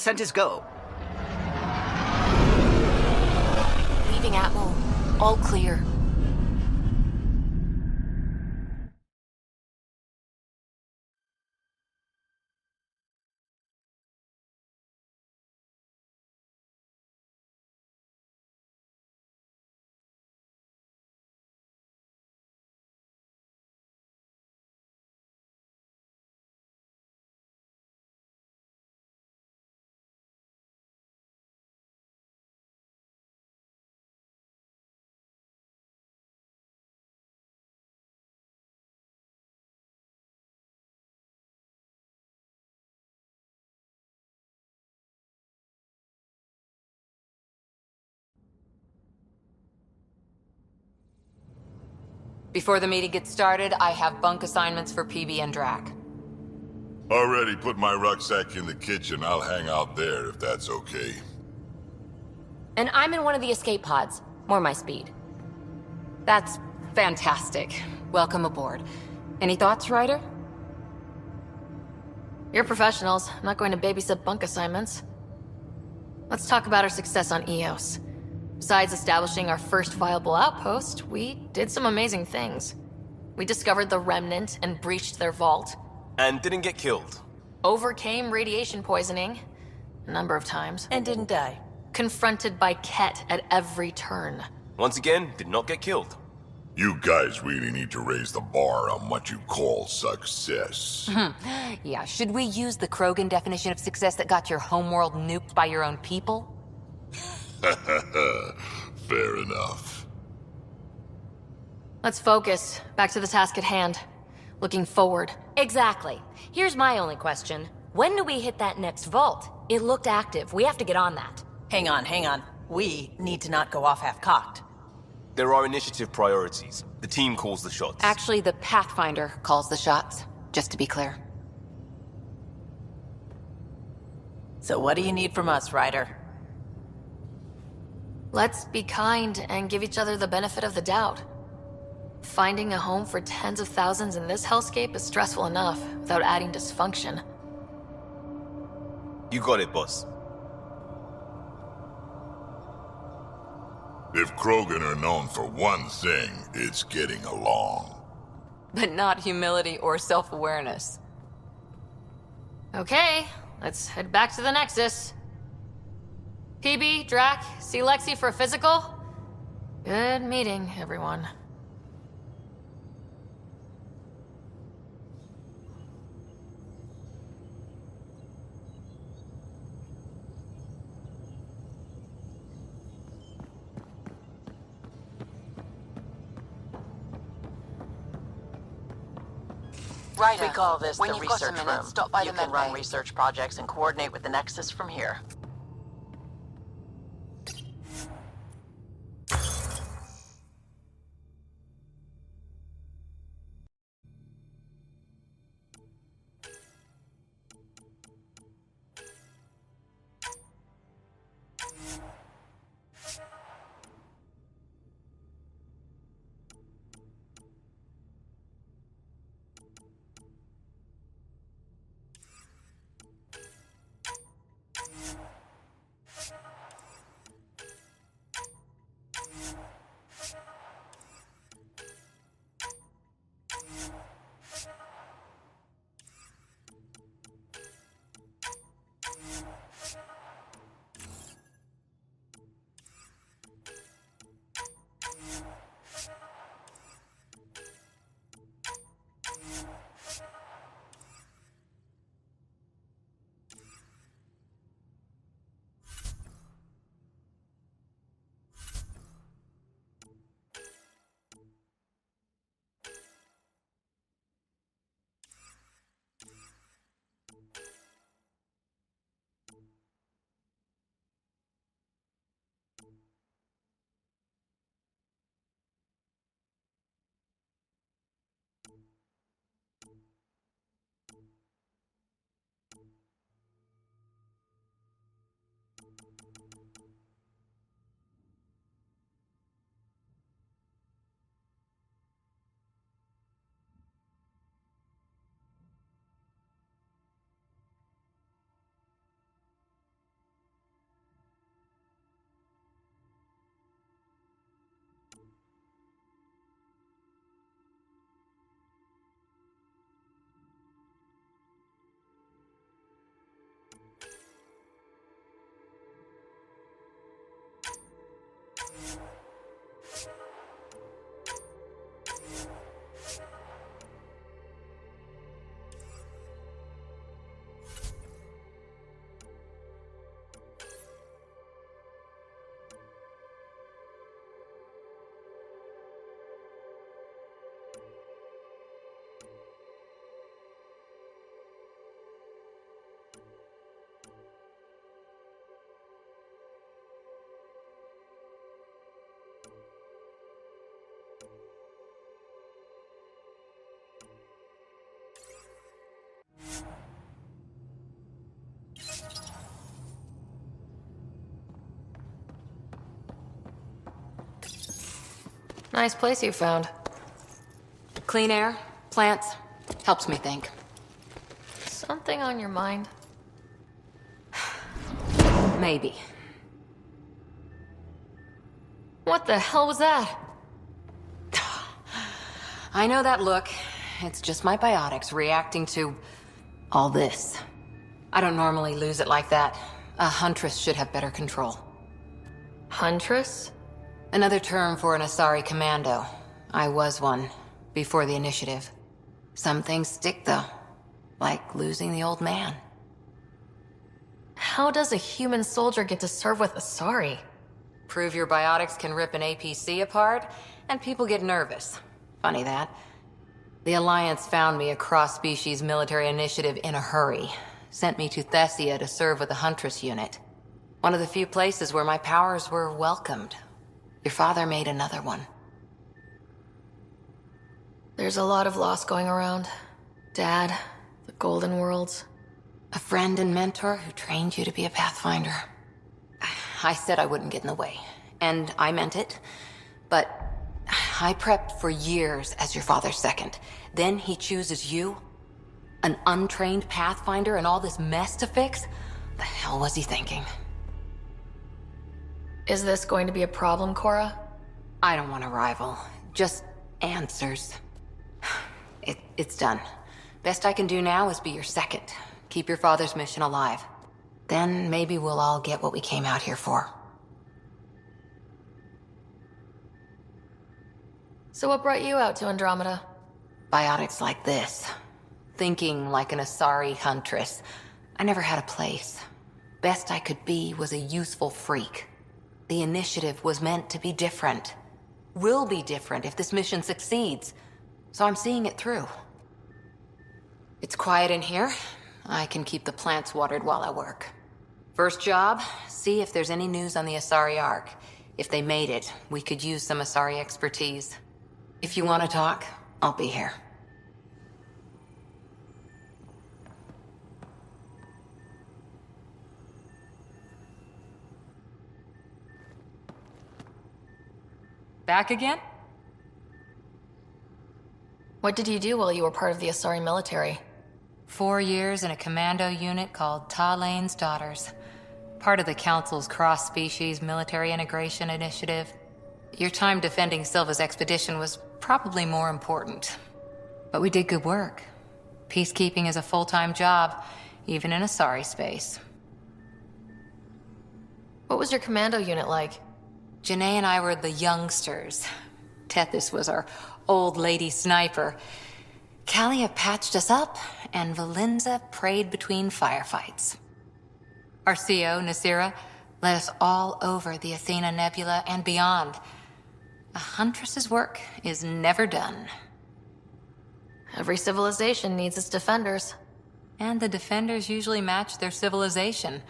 ascent is go. Leaving Atmo. All clear. Before the meeting gets started, I have bunk assignments for PB and Drac. Already put my rucksack in the kitchen. I'll hang out there if that's okay. And I'm in one of the escape pods. More my speed. That's fantastic. Welcome aboard. Any thoughts, Ryder? You're professionals. I'm not going to babysit bunk assignments. Let's talk about our success on Eos. Besides establishing our first viable outpost, we did some amazing things. We discovered the Remnant and breached their vault. And didn't get killed. Overcame radiation poisoning a number of times. And didn't die. Confronted by Ket at every turn. Once again, did not get killed. You guys really need to raise the bar on what you call success. Yeah, should we use the Krogan definition of success that got your homeworld nuked by your own people? Fair enough. Let's focus. Back to the task at hand. Looking forward. Exactly. Here's my only question. When do we hit that next vault? It looked active. We have to get on that. Hang on. We need to not go off half-cocked. There are initiative priorities. The team calls the shots. Actually, the Pathfinder calls the shots, just to be clear. So what do you need from us, Ryder? Let's be kind and give each other the benefit of the doubt. Finding a home for tens of thousands in this hellscape is stressful enough without adding dysfunction. You got it, boss. If Krogan are known for one thing, it's getting along. But not humility or self-awareness. Okay, let's head back to the Nexus. PB, Drac, see Lexi for a physical? Good meeting, everyone. Ryder, we call this when the you've got a research minute, room. stop by you the can run med bay. research projects and coordinate with the Nexus from here. Nice place you found. Clean air, plants, helps me think. Something on your mind? Maybe. What the hell was that? I know that look. It's just my biotics reacting to all this. I don't normally lose it like that. A huntress should have better control. Huntress? Another term for an Asari commando. I was one, before the initiative. Some things stick, though. Like losing the old man. How does a human soldier get to serve with Asari? Prove your biotics can rip an APC apart, and people get nervous. Funny that. The Alliance found me a cross-species military initiative in a hurry. Sent me to Thessia to serve with the Huntress unit. One of the few places where my powers were welcomed. Your father made another one. There's a lot of loss going around. Dad, the Golden Worlds. A friend and mentor who trained you to be a Pathfinder. I said I wouldn't get in the way, and I meant it. But I prepped for years as your father's second. Then he chooses you? An untrained Pathfinder and all this mess to fix? The hell was he thinking? Is this going to be a problem, Cora? I don't want a rival. Just answers. It's done. Best I can do now is be your second. Keep your father's mission alive. Then maybe we'll all get what we came out here for. So what brought you out to Andromeda? Biotics like this. Thinking like an Asari huntress. I never had a place. Best I could be was a useful freak. The initiative was meant to be different. Will be different if this mission succeeds. So I'm seeing it through. It's quiet in here. I can keep the plants watered while I work. First job, see if there's any news on the Asari Ark. If they made it, we could use some Asari expertise. If you want to talk, I'll be here. Back again? What did you do while you were part of the Asari military? 4 years in a commando unit called Talane's Daughters. Part of the Council's cross-species military integration initiative. Your time defending Silva's expedition was probably more important. But we did good work. Peacekeeping is a full-time job, even in Asari space. What was your commando unit like? Janae and I were the youngsters. Tethys was our old lady sniper. Kalia patched us up, and Valenza prayed between firefights. Our CO, Nasira, led us all over the Athena Nebula and beyond. A huntress's work is never done. Every civilization needs its defenders. And the defenders usually match their civilization,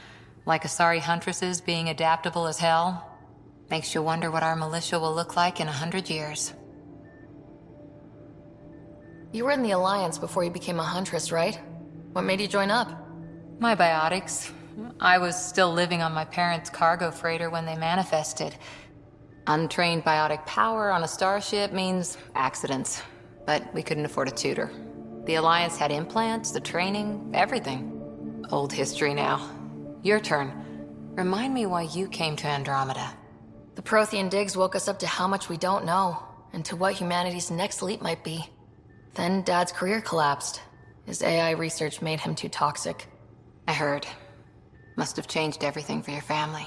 like Asari huntresses being adaptable as hell. Makes you wonder what our militia will look like in 100 years. You were in the Alliance before you became a huntress, right? What made you join up? My biotics. I was still living on my parents' cargo freighter when they manifested. Untrained biotic power on a starship means accidents, but we couldn't afford a tutor. The Alliance had implants, the training, everything. Old history now. Your turn. Remind me why you came to Andromeda. The Prothean digs woke us up to how much we don't know, and to what humanity's next leap might be. Then Dad's career collapsed. His AI research made him too toxic. I heard. Must have changed everything for your family.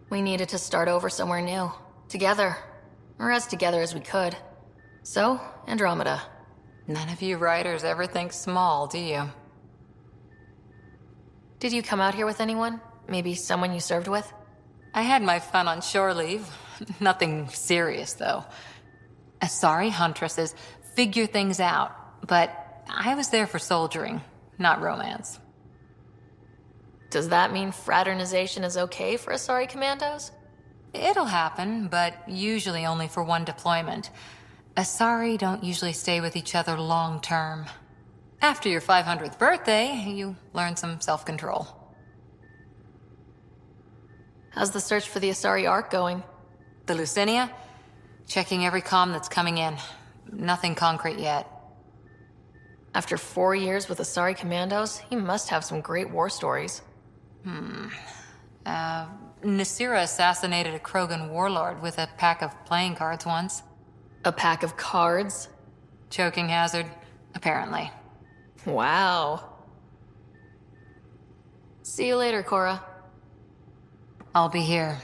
We needed to start over somewhere new. Together. Or as together as we could. So, Andromeda. None of you writers ever think small, do you? Did you come out here with anyone? Maybe someone you served with? I had my fun on shore leave. Nothing serious, though. Asari huntresses figure things out, but I was there for soldiering, not romance. Does that mean fraternization is okay for Asari commandos? It'll happen, but usually only for one deployment. Asari don't usually stay with each other long term. After your 500th birthday, you learn some self-control. How's the search for the Asari Ark going? The Lucinia? Checking every comm that's coming in. Nothing concrete yet. After 4 years with Asari Commandos, he must have some great war stories. Nasira assassinated a Krogan warlord with a pack of playing cards once. A pack of cards? Choking hazard, apparently. Wow. See you later, Cora. I'll be here.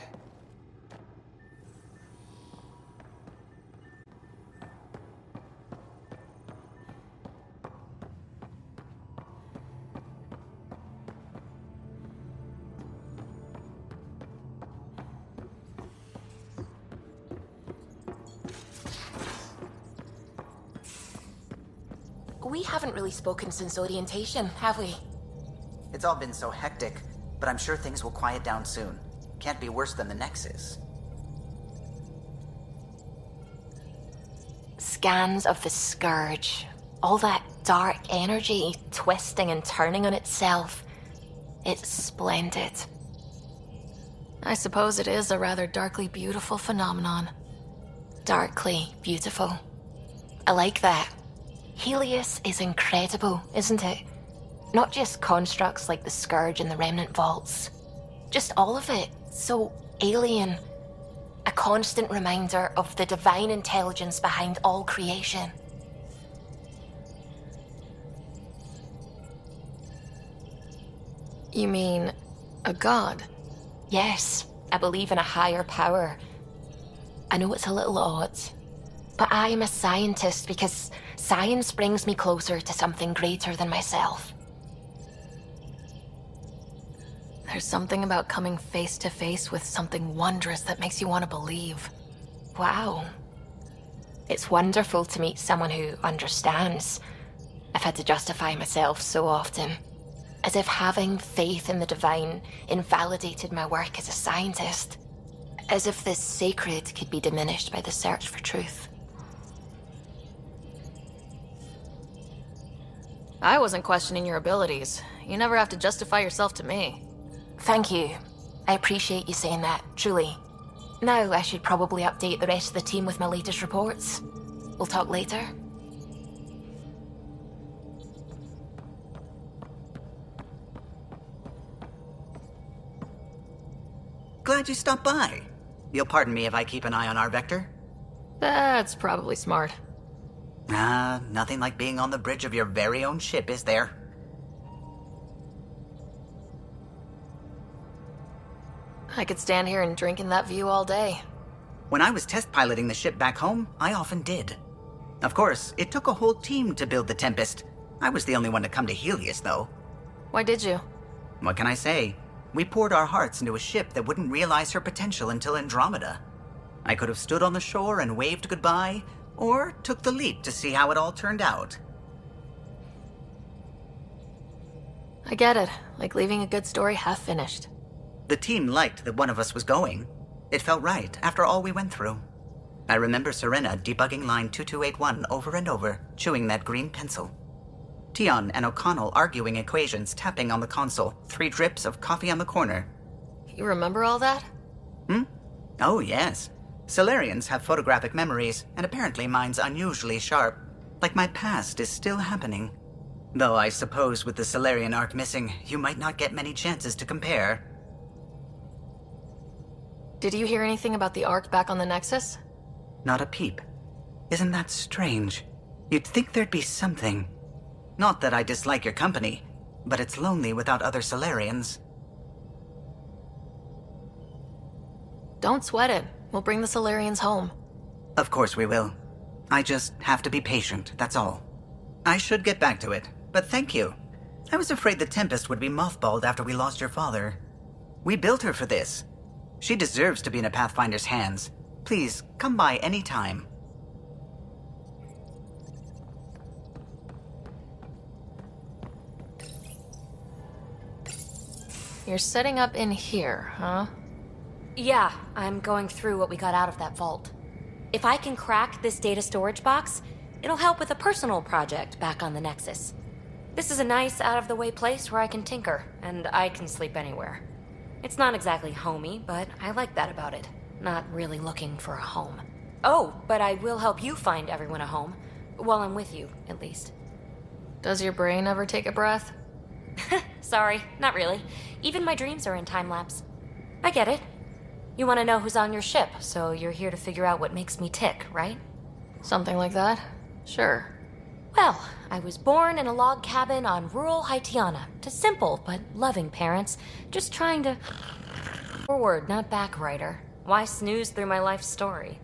We haven't really spoken since orientation, have we? It's all been so hectic, but I'm sure things will quiet down soon. Can't be worse than the Nexus. Scans of the Scourge. All that dark energy twisting and turning on itself. It's splendid. I suppose it is a rather darkly beautiful phenomenon. Darkly beautiful. I like that. Helios is incredible, isn't it? Not just constructs like the Scourge and the Remnant Vaults. Just all of it. So alien. A constant reminder of the divine intelligence behind all creation. You mean a god? Yes, I believe in a higher power. I know it's a little odd, but I am a scientist because science brings me closer to something greater than myself. There's something about coming face to face with something wondrous that makes you want to believe. Wow. It's wonderful to meet someone who understands. I've had to justify myself so often, as if having faith in the divine invalidated my work as a scientist. As if the sacred could be diminished by the search for truth. I wasn't questioning your abilities. You never have to justify yourself to me. Thank you. I appreciate you saying that, truly. Now I should probably update the rest of the team with my latest reports. We'll talk later. Glad you stopped by. You'll pardon me if I keep an eye on our vector? That's probably smart. Nothing like being on the bridge of your very own ship, is there? I could stand here and drink in that view all day. When I was test piloting the ship back home, I often did. Of course, it took a whole team to build the Tempest. I was the only one to come to Helios, though. Why did you? What can I say? We poured our hearts into a ship that wouldn't realize her potential until Andromeda. I could have stood on the shore and waved goodbye, or took the leap to see how it all turned out. I get it. Like leaving a good story half finished. The team liked that one of us was going. It felt right after all we went through. I remember Serena debugging line 2281 over and over, chewing that green pencil. Tion and O'Connell arguing equations, tapping on the console, 3 drips of coffee on the corner. You remember all that? Oh, yes. Solarians have photographic memories, and apparently mine's unusually sharp. Like my past is still happening. Though I suppose with the Solarian arc missing, you might not get many chances to compare. Did you hear anything about the Ark back on the Nexus? Not a peep. Isn't that strange? You'd think there'd be something. Not that I dislike your company, but it's lonely without other Solarians. Don't sweat it. We'll bring the Solarians home. Of course we will. I just have to be patient, that's all. I should get back to it, but thank you. I was afraid the Tempest would be mothballed after we lost your father. We built her for this. She deserves to be in a Pathfinder's hands. Please, come by any time. You're setting up in here, huh? Yeah, I'm going through what we got out of that vault. If I can crack this data storage box, it'll help with a personal project back on the Nexus. This is a nice, out-of-the-way place where I can tinker, and I can sleep anywhere. It's not exactly homey, but I like that about it. Not really looking for a home. Oh, but I will help you find everyone a home. While I'm with you, at least. Does your brain ever take a breath? Sorry, not really. Even my dreams are in time lapse. I get it. You want to know who's on your ship, so you're here to figure out what makes me tick, right? Something like that? Sure. Well, I was born in a log cabin on rural Haitiana to simple but loving parents, just trying to forward, not back, writer. Why snooze through my life story?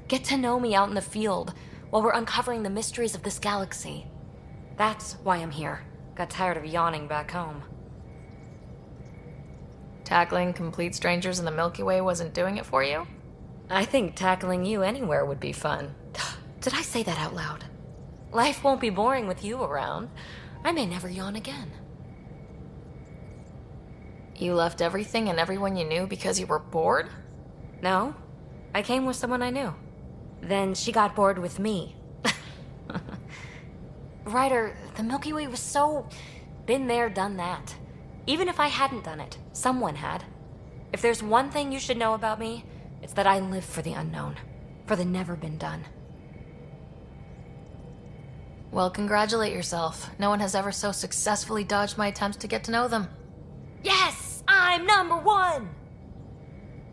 Get to know me out in the field while we're uncovering the mysteries of this galaxy. That's why I'm here. Got tired of yawning back home. Tackling complete strangers in the Milky Way wasn't doing it for you? I think tackling you anywhere would be fun. Did I say that out loud? Life won't be boring with you around. I may never yawn again. You left everything and everyone you knew because you were bored? No, I came with someone I knew. Then she got bored with me. Ryder, the Milky Way was so... been there, done that. Even if I hadn't done it, someone had. If there's one thing you should know about me, it's that I live for the unknown. For the never been done. Well, congratulate yourself. No one has ever so successfully dodged my attempts to get to know them. Yes! I'm #1!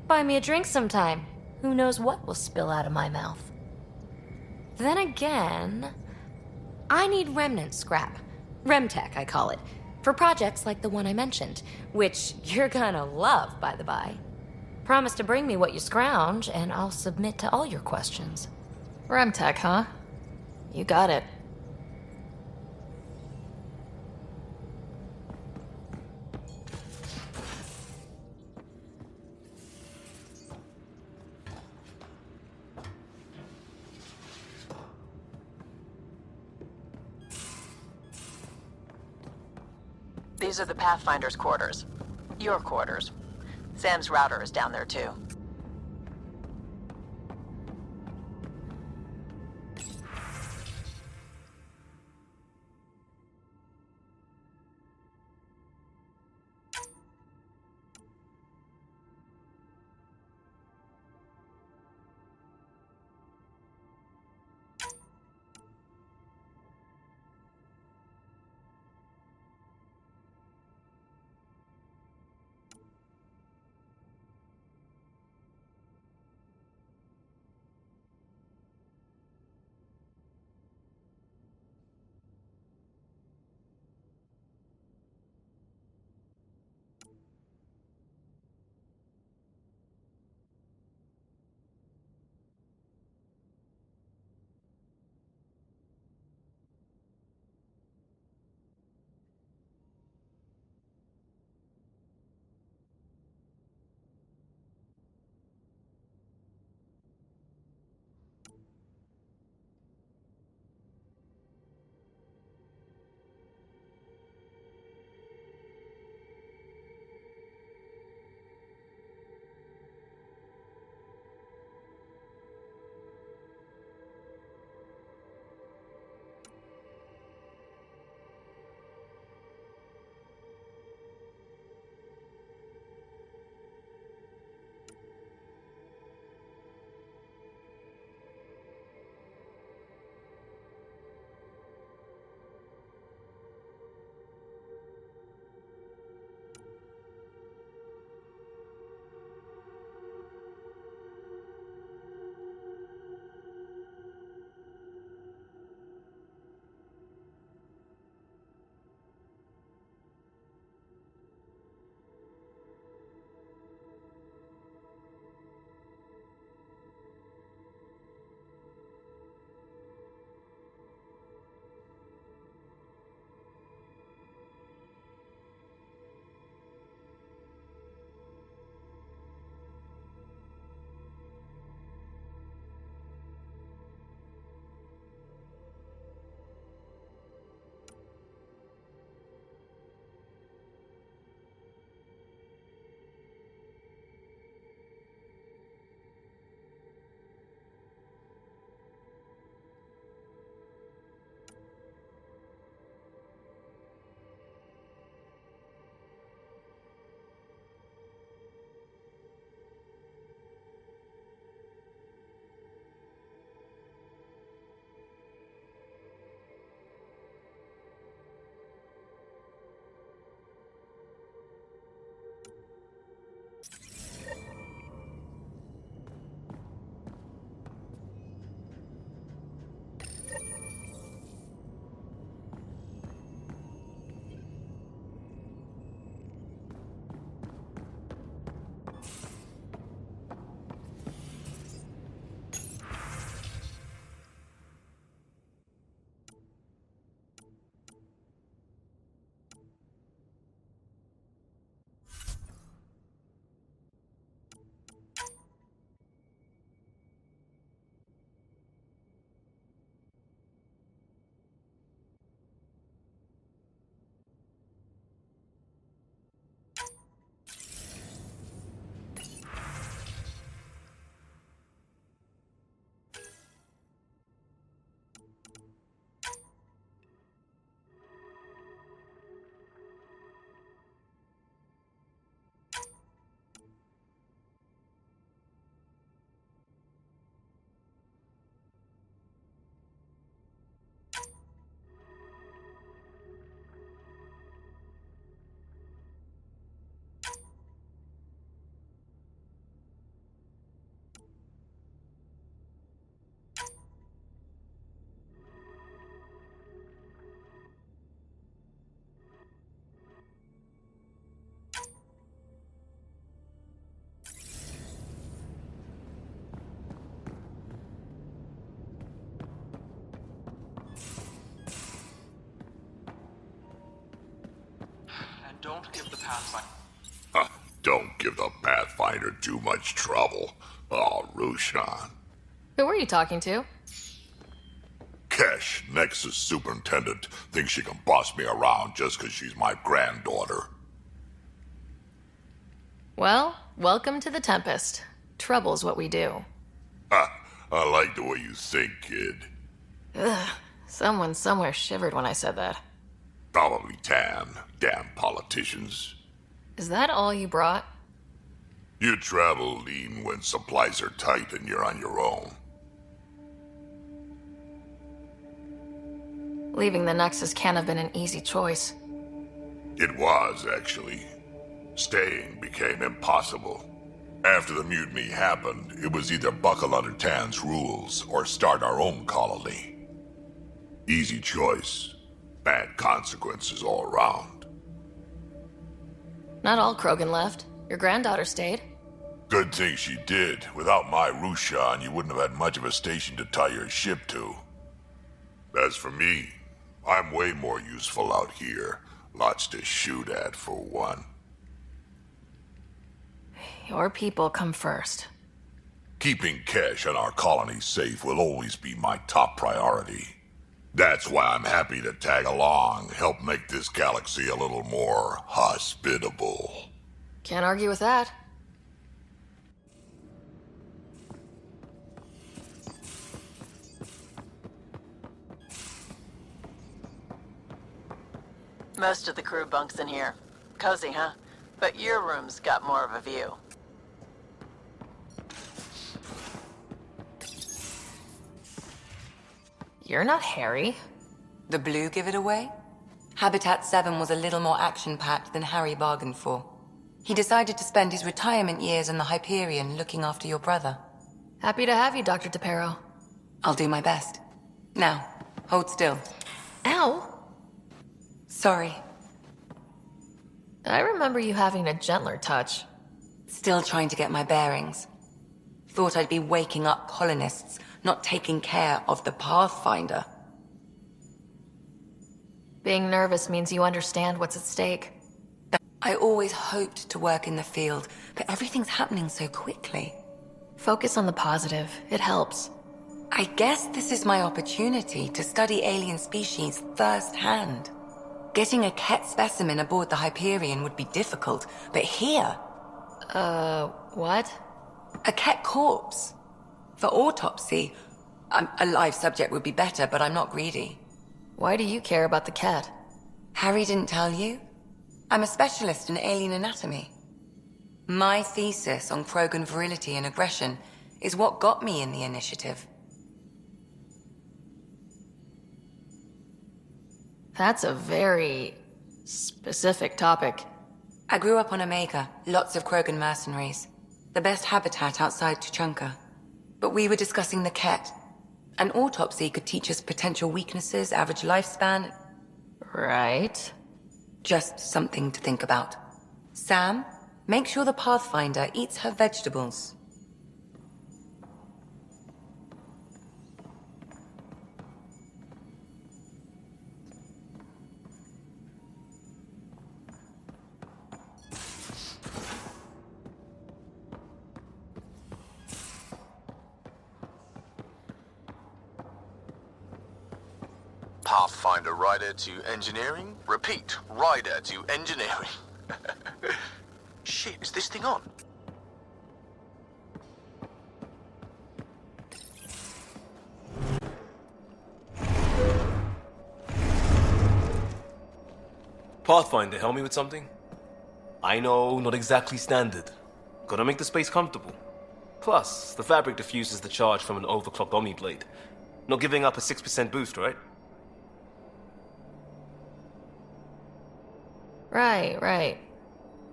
Buy me a drink sometime. Who knows what will spill out of my mouth. Then again... I need remnant scrap. Remtech, I call it. For projects like the one I mentioned. Which you're gonna love, by the by. Promise to bring me what you scrounge, and I'll submit to all your questions. Remtech, huh? You got it. These are the Pathfinder's quarters. Your quarters. Sam's router is down there too. Don't give the Pathfinder... Don't give the Pathfinder too much trouble. Oh, Rushan. Who were you talking to? Kesh, Nexus Superintendent, thinks she can boss me around just because she's my granddaughter. Well, welcome to the Tempest. Trouble's what we do. Ha! I like the way you think, kid. Ugh, someone somewhere shivered when I said that. Probably Tan. Damn politicians. Is that all you brought? You travel lean when supplies are tight and you're on your own. Leaving the Nexus can't have been an easy choice. It was, actually. Staying became impossible. After the mutiny happened, it was either buckle under Tan's rules or start our own colony. Easy choice. Bad consequences all around. Not all Krogan left. Your granddaughter stayed. Good thing she did. Without my Rushan, you wouldn't have had much of a station to tie your ship to. As for me, I'm way more useful out here. Lots to shoot at, for one. Your people come first. Keeping Kesh and our colony safe will always be my top priority. That's why I'm happy to tag along, help make this galaxy a little more hospitable. Can't argue with that. Most of the crew bunks in here. Cozy, huh? But your room's got more of a view. You're not Harry. The blue give it away? Habitat 7 was a little more action-packed than Harry bargained for. He decided to spend his retirement years in the Hyperion looking after your brother. Happy to have you, Dr. DePero. I'll do my best. Now, hold still. Ow! Sorry. I remember you having a gentler touch. Still trying to get my bearings. Thought I'd be waking up colonists, not taking care of the Pathfinder. Being nervous means you understand what's at stake. I always hoped to work in the field, but everything's happening so quickly. Focus on the positive. It helps. I guess this is my opportunity to study alien species firsthand. Getting a Ket specimen aboard the Hyperion would be difficult, but here... What? A Ket corpse. For autopsy, a live subject would be better, but I'm not greedy. Why do you care about the cat? Harry didn't tell you? I'm a specialist in alien anatomy. My thesis on Krogan virility and aggression is what got me in the initiative. That's a very specific topic. I grew up on Omega, lots of Krogan mercenaries. The best habitat outside Tuchanka. But we were discussing the Ket. An autopsy could teach us potential weaknesses, average lifespan. Right. Just something to think about. Sam, make sure the Pathfinder eats her vegetables. Pathfinder rider to engineering? Repeat, rider to engineering. Shit, is this thing on? Pathfinder, help me with something? I know, not exactly standard. Gotta make the space comfortable. Plus, the fabric diffuses the charge from an overclocked Omni blade. Not giving up a 6% boost, right? Right.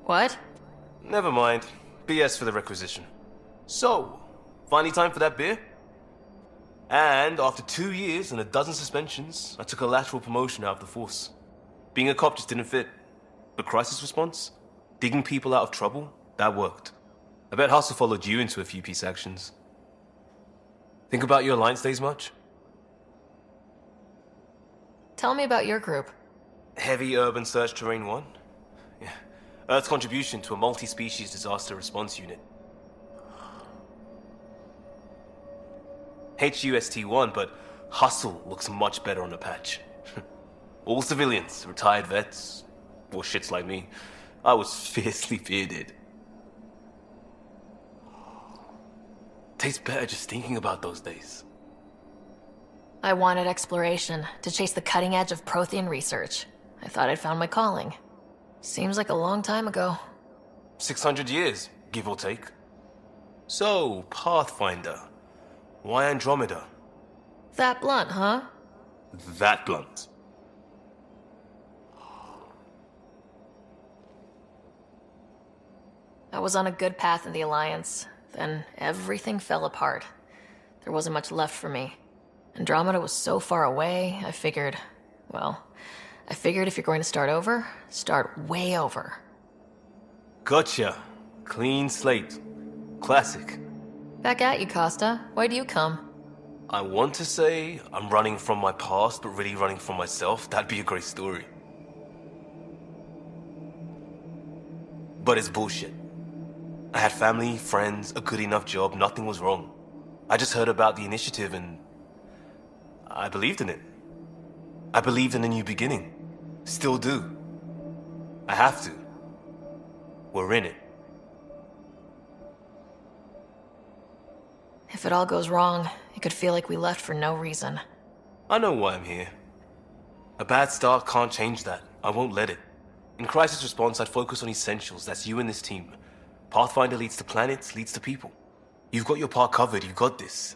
What? Never mind. BS for the requisition. So, finally time for that beer? And after 2 years and a dozen suspensions, I took a lateral promotion out of the force. Being a cop just didn't fit. But crisis response? Digging people out of trouble? That worked. I bet Hustle followed you into a few peace actions. Think about your Alliance days much? Tell me about your group. Heavy urban search terrain 1. Yeah. Earth's contribution to a multi-species disaster response unit. HUST-1, but Hustle looks much better on the patch. All civilians, retired vets, or shits like me. I was fiercely bearded. Tastes better just thinking about those days. I wanted exploration, to chase the cutting edge of Prothean research. I thought I'd found my calling. Seems like a long time ago. 600 years, give or take. So, Pathfinder. Why Andromeda? That blunt, huh? That blunt. I was on a good path in the Alliance. Then everything fell apart. There wasn't much left for me. Andromeda was so far away, I figured if you're going to start over, start way over. Gotcha. Clean slate. Classic. Back at you, Costa. Why do you come? I want to say I'm running from my past, but really running from myself. That'd be a great story. But it's bullshit. I had family, friends, a good enough job, nothing was wrong. I just heard about the initiative and I believed in it. I believed in a new beginning. Still do. I have to. We're in it. If it all goes wrong, it could feel like we left for no reason. I know why I'm here. A bad start can't change that. I won't let it. In crisis response, I'd focus on essentials. That's you and this team. Pathfinder leads to planets, leads to people. You've got your part covered, you've got this.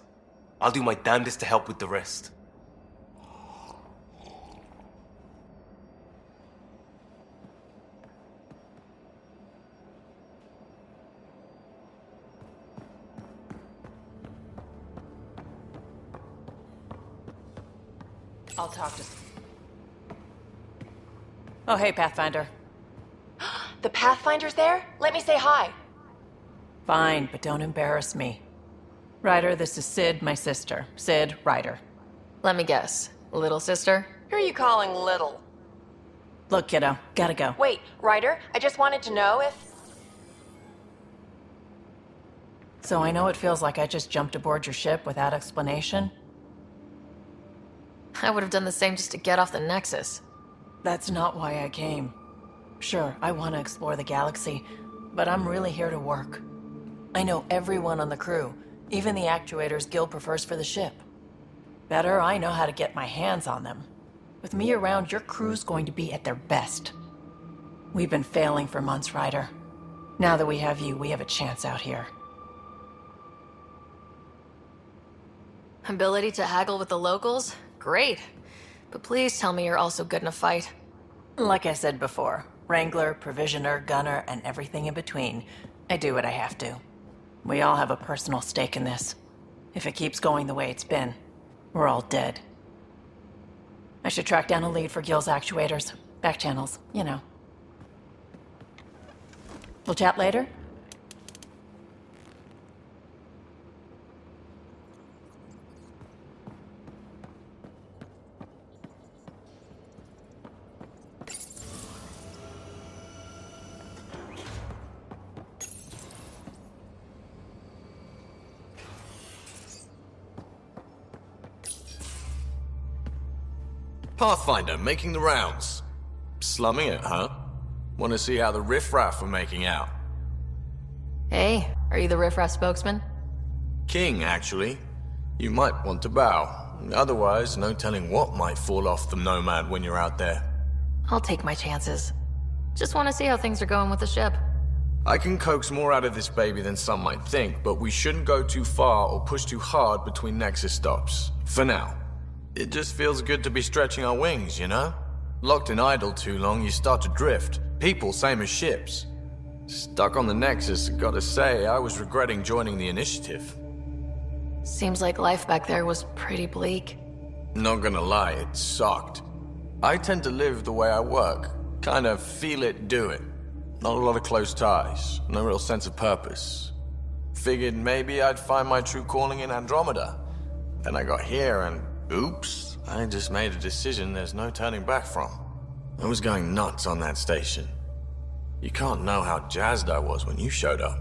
I'll do my damnedest to help with the rest. I'll talk to... Oh, hey, Pathfinder. The Pathfinder's there? Let me say hi. Fine, but don't embarrass me. Ryder, this is Sid, my sister. Sid, Ryder. Let me guess. Little sister? Who are you calling little? Look, kiddo, gotta go. Wait, Ryder, I just wanted to know if... So I know it feels like I just jumped aboard your ship without explanation. I would have done the same just to get off the Nexus. That's not why I came. Sure, I want to explore the galaxy, but I'm really here to work. I know everyone on the crew, even the actuators Gil prefers for the ship. Better, I know how to get my hands on them. With me around, your crew's going to be at their best. We've been failing for months, Ryder. Now that we have you, we have a chance out here. Ability to haggle with the locals? Great. But please tell me you're also good in a fight. Like I said before, Wrangler, Provisioner, Gunner, and everything in between. I do what I have to. We all have a personal stake in this. If it keeps going the way it's been, we're all dead. I should track down a lead for Gil's actuators. Back channels, you know. We'll chat later? Pathfinder, making the rounds. Slumming it, huh? Want to see how the riffraff are making out? Hey, are you the riffraff spokesman? King, actually. You might want to bow. Otherwise, no telling what might fall off the Nomad when you're out there. I'll take my chances. Just want to see how things are going with the ship. I can coax more out of this baby than some might think, but we shouldn't go too far or push too hard between Nexus stops. For now. It just feels good to be stretching our wings, you know? Locked in idle too long, you start to drift. People, same as ships. Stuck on the Nexus, gotta say, I was regretting joining the initiative. Seems like life back there was pretty bleak. Not gonna lie, it sucked. I tend to live the way I work. Kind of feel it, do it. Not a lot of close ties, no real sense of purpose. Figured maybe I'd find my true calling in Andromeda. Then I got here and oops, I just made a decision there's no turning back from. I was going nuts on that station. You can't know how jazzed I was when you showed up.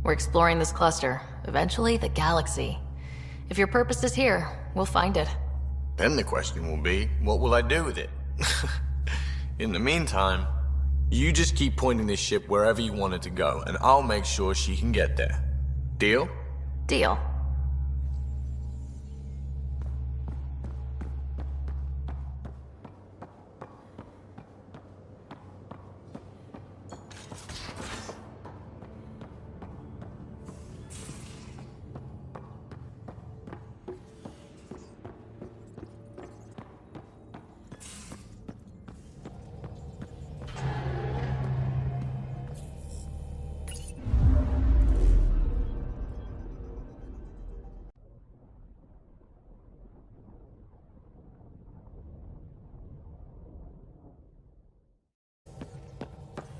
We're exploring this cluster, eventually the galaxy. If your purpose is here, we'll find it. Then the question will be, what will I do with it? In the meantime, you just keep pointing this ship wherever you want it to go, and I'll make sure she can get there. Deal? Deal.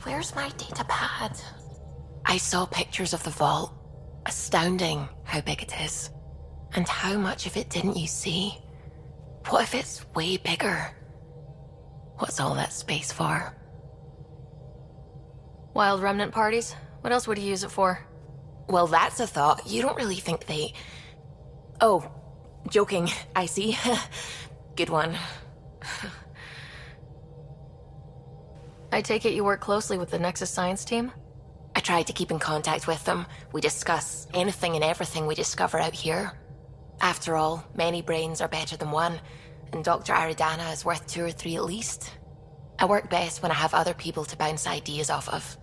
Where's my data pad? I saw pictures of the vault. Astounding how big it is. And how much of it didn't you see? What if it's way bigger? What's all that space for? Wild remnant parties? What else would you use it for? Well, that's a thought. You don't really think they... Oh, joking, I see. Good one. I take it you work closely with the Nexus science team? I try to keep in contact with them. We discuss anything and everything we discover out here. After all, many brains are better than one, and Dr. Aridana is worth 2 or 3 at least. I work best when I have other people to bounce ideas off of.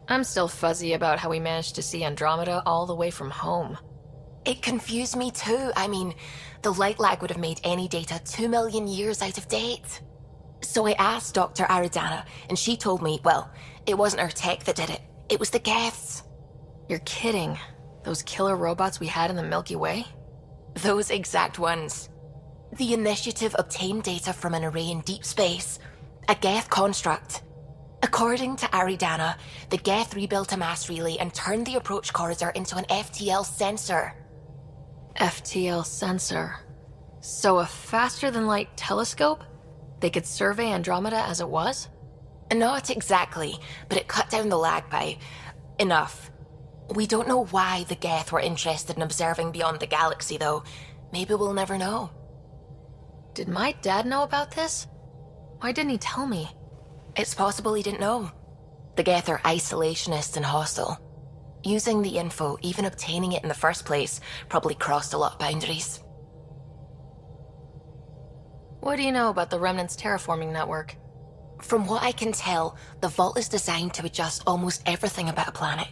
I'm still fuzzy about how we managed to see Andromeda all the way from home. It confused me too. I mean, the light lag would have made any data 2 million years out of date. So I asked Dr. Aridana, and she told me, well, it wasn't her tech that did it. It was the Geths. You're kidding. Those killer robots we had in the Milky Way? Those exact ones. The Initiative obtained data from an array in deep space, a Geth construct. According to Aridana, the Geth rebuilt a mass relay and turned the approach corridor into an FTL sensor. FTL sensor. So a faster-than-light telescope? They could survey Andromeda as it was? Not exactly, but it cut down the lag by enough. We don't know why the Geth were interested in observing beyond the galaxy, though. Maybe we'll never know. Did my dad know about this? Why didn't he tell me? It's possible he didn't know. The Geth are isolationist and hostile. Using the info, even obtaining it in the first place, probably crossed a lot of boundaries. What do you know about the Remnant's terraforming network? From what I can tell, the vault is designed to adjust almost everything about a planet.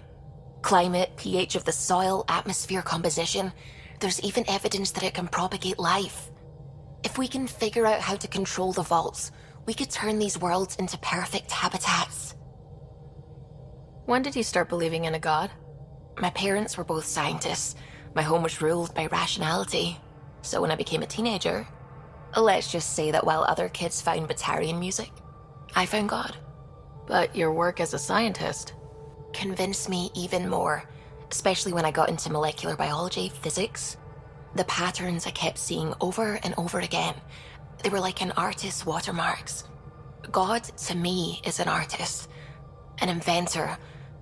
Climate, pH of the soil, atmosphere composition. There's even evidence that it can propagate life. If we can figure out how to control the vaults, we could turn these worlds into perfect habitats. When did you start believing in a god? My parents were both scientists. My home was ruled by rationality. So when I became a teenager, let's just say that while other kids found Batarian music, I found God. But your work as a scientist convinced me even more, especially when I got into molecular biology, physics. The patterns I kept seeing over and over again, they were like an artist's watermarks. God, to me, is an artist, an inventor,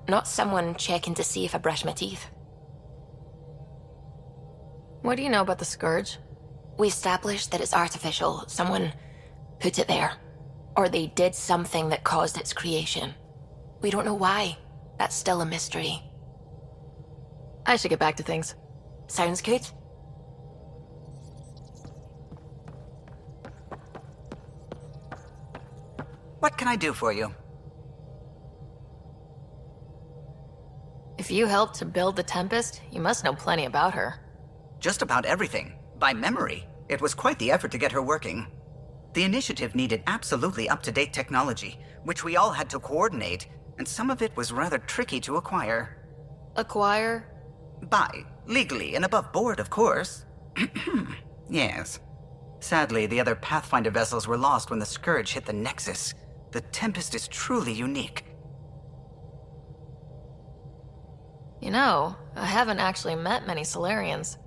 not someone checking to see if I brush my teeth. What do you know about the Scourge? We established that it's artificial. Someone put it there. Or they did something that caused its creation. We don't know why. That's still a mystery. I should get back to things. Sounds good. What can I do for you? If you helped to build the Tempest, you must know plenty about her. Just about everything. By memory. It was quite the effort to get her working. The initiative needed absolutely up-to-date technology, which we all had to coordinate, and some of it was rather tricky to acquire. Acquire? Buy. Legally and above board, of course. Yes. Sadly, the other Pathfinder vessels were lost when the Scourge hit the Nexus. The Tempest is truly unique. You know, I haven't actually met many Solarians.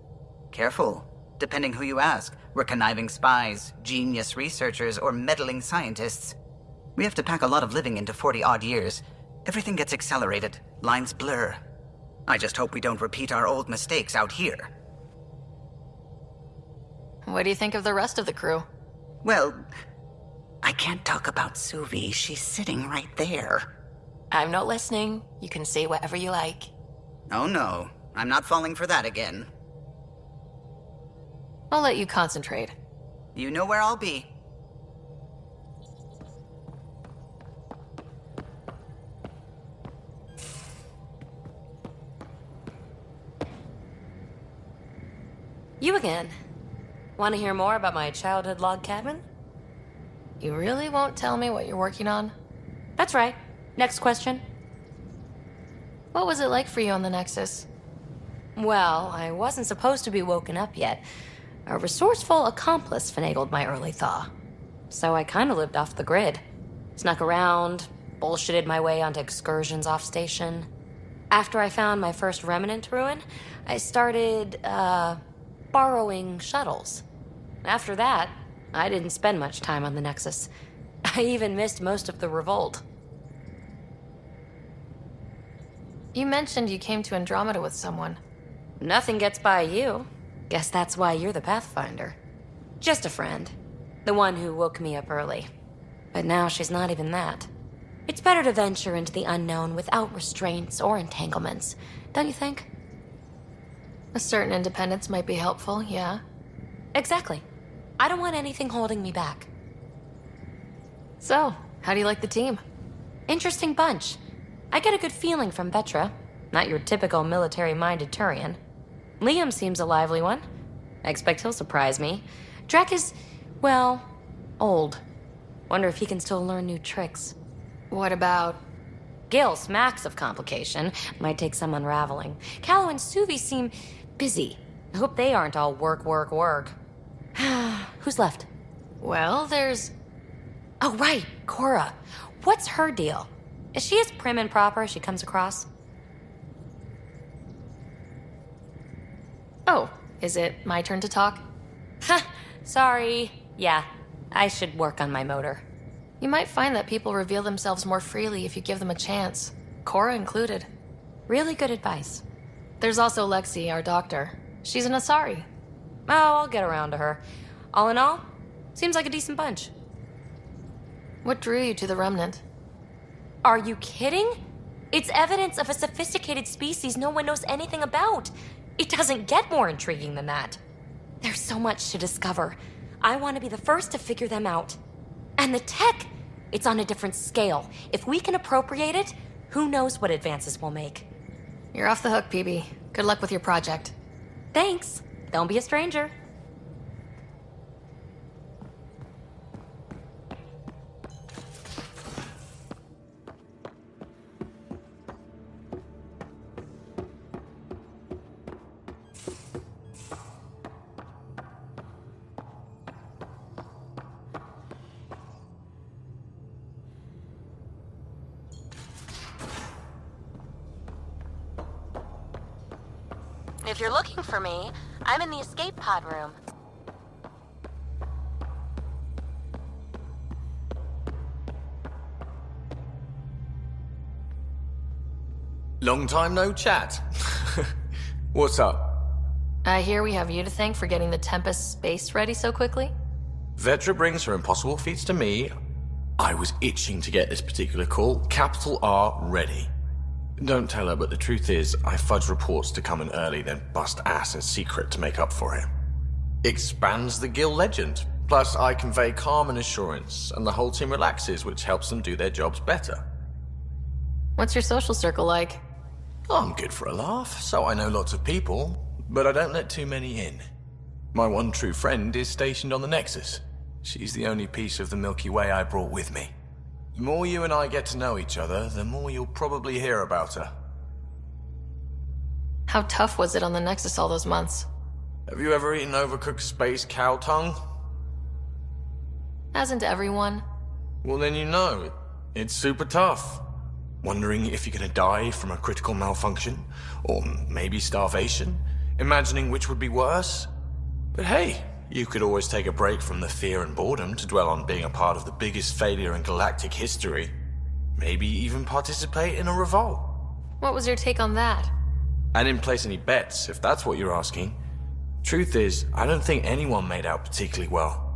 Careful. depending who you ask. We're conniving spies, genius researchers, or meddling scientists. We have to pack a lot of living into 40-odd years. Everything gets accelerated, lines blur. I just hope we don't repeat our old mistakes out here. What do you think of the rest of the crew? Well, I can't talk about Suvi. She's sitting right there. I'm not listening. You can say whatever you like. Oh no, I'm not falling for that again. I'll let you concentrate. You know where I'll be. You again. Want to hear more about my childhood log cabin? You really won't tell me what you're working on? That's right. Next question. What was it like for you on the Nexus? Well, I wasn't supposed to be woken up yet. A resourceful accomplice finagled my early thaw. So I kind of lived off the grid. Snuck around, bullshitted my way onto excursions off station. After I found my first remnant ruin, I started, borrowing shuttles. After that, I didn't spend much time on the Nexus. I even missed most of the revolt. You mentioned you came to Andromeda with someone. Nothing gets by you. Guess that's why you're the Pathfinder. Just a friend. The one who woke me up early. But now she's not even that. It's better to venture into the unknown without restraints or entanglements, don't you think? A certain independence might be helpful, yeah. Exactly. I don't want anything holding me back. So, how do you like the team? Interesting bunch. I get a good feeling from Vetra. Not your typical military-minded Turian. Liam seems a lively one. I expect he'll surprise me. Drek is, well, old. Wonder if he can still learn new tricks. What about... Gil smacks of complication. Might take some unraveling. Callow and Suvi seem busy. I hope they aren't all work, work, work. Who's left? Well, there's... Oh, right, Cora. What's her deal? Is she as prim and proper as she comes across? Oh, is it my turn to talk? Ha! Sorry. Yeah, I should work on my motor. You might find that people reveal themselves more freely if you give them a chance. Cora included. Really good advice. There's also Lexi, our doctor. She's an Asari. Oh, I'll get around to her. All in all, seems like a decent bunch. What drew you to the Remnant? Are you kidding? It's evidence of a sophisticated species no one knows anything about. It doesn't get more intriguing than that. There's so much to discover. I want to be the first to figure them out. And the tech, it's on a different scale. If we can appropriate it, who knows what advances we'll make. You're off the hook, PB. Good luck with your project. Thanks. Don't be a stranger. If you're looking for me, I'm in the escape pod room. Long time no chat. What's up? I hear we have you to thank for getting the Tempest space ready so quickly? Vetra brings her impossible feats to me. I was itching to get this particular call. Capital R ready. Don't tell her, but the truth is, I fudge reports to come in early, then bust ass in secret to make up for it. Expands the guild legend. Plus, I convey calm and assurance, and the whole team relaxes, which helps them do their jobs better. What's your social circle like? I'm good for a laugh, so I know lots of people, but I don't let too many in. My one true friend is stationed on the Nexus. She's the only piece of the Milky Way I brought with me. The more you and I get to know each other, the more you'll probably hear about her. How tough was it on the Nexus all those months? Have you ever eaten overcooked space cow tongue? Hasn't everyone? Well, then you know. It's super tough. Wondering if you're gonna die from a critical malfunction? Or maybe starvation? Imagining which would be worse? But hey, you could always take a break from the fear and boredom to dwell on being a part of the biggest failure in galactic history. Maybe even participate in a revolt. What was your take on that? I didn't place any bets, if that's what you're asking. Truth is, I don't think anyone made out particularly well.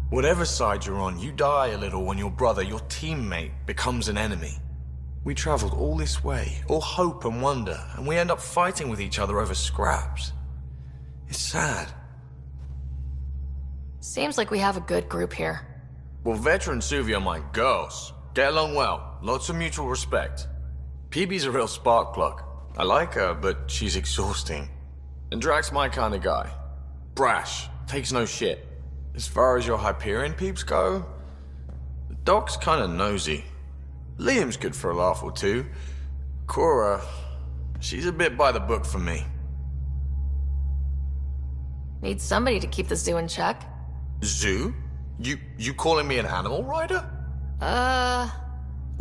Whatever side you're on, you die a little when your brother, your teammate, becomes an enemy. We traveled all this way, all hope and wonder, and we end up fighting with each other over scraps. It's sad. Seems like we have a good group here. Well, Veteran Suvi are my girls. Get along well, lots of mutual respect. PB's a real spark plug. I like her, but she's exhausting. And Drax's my kind of guy. Brash, takes no shit. As far as your Hyperion peeps go, the Doc's kinda nosy. Liam's good for a laugh or two. Cora, she's a bit by the book for me. Need somebody to keep the zoo in check. Zoo? You calling me an animal rider?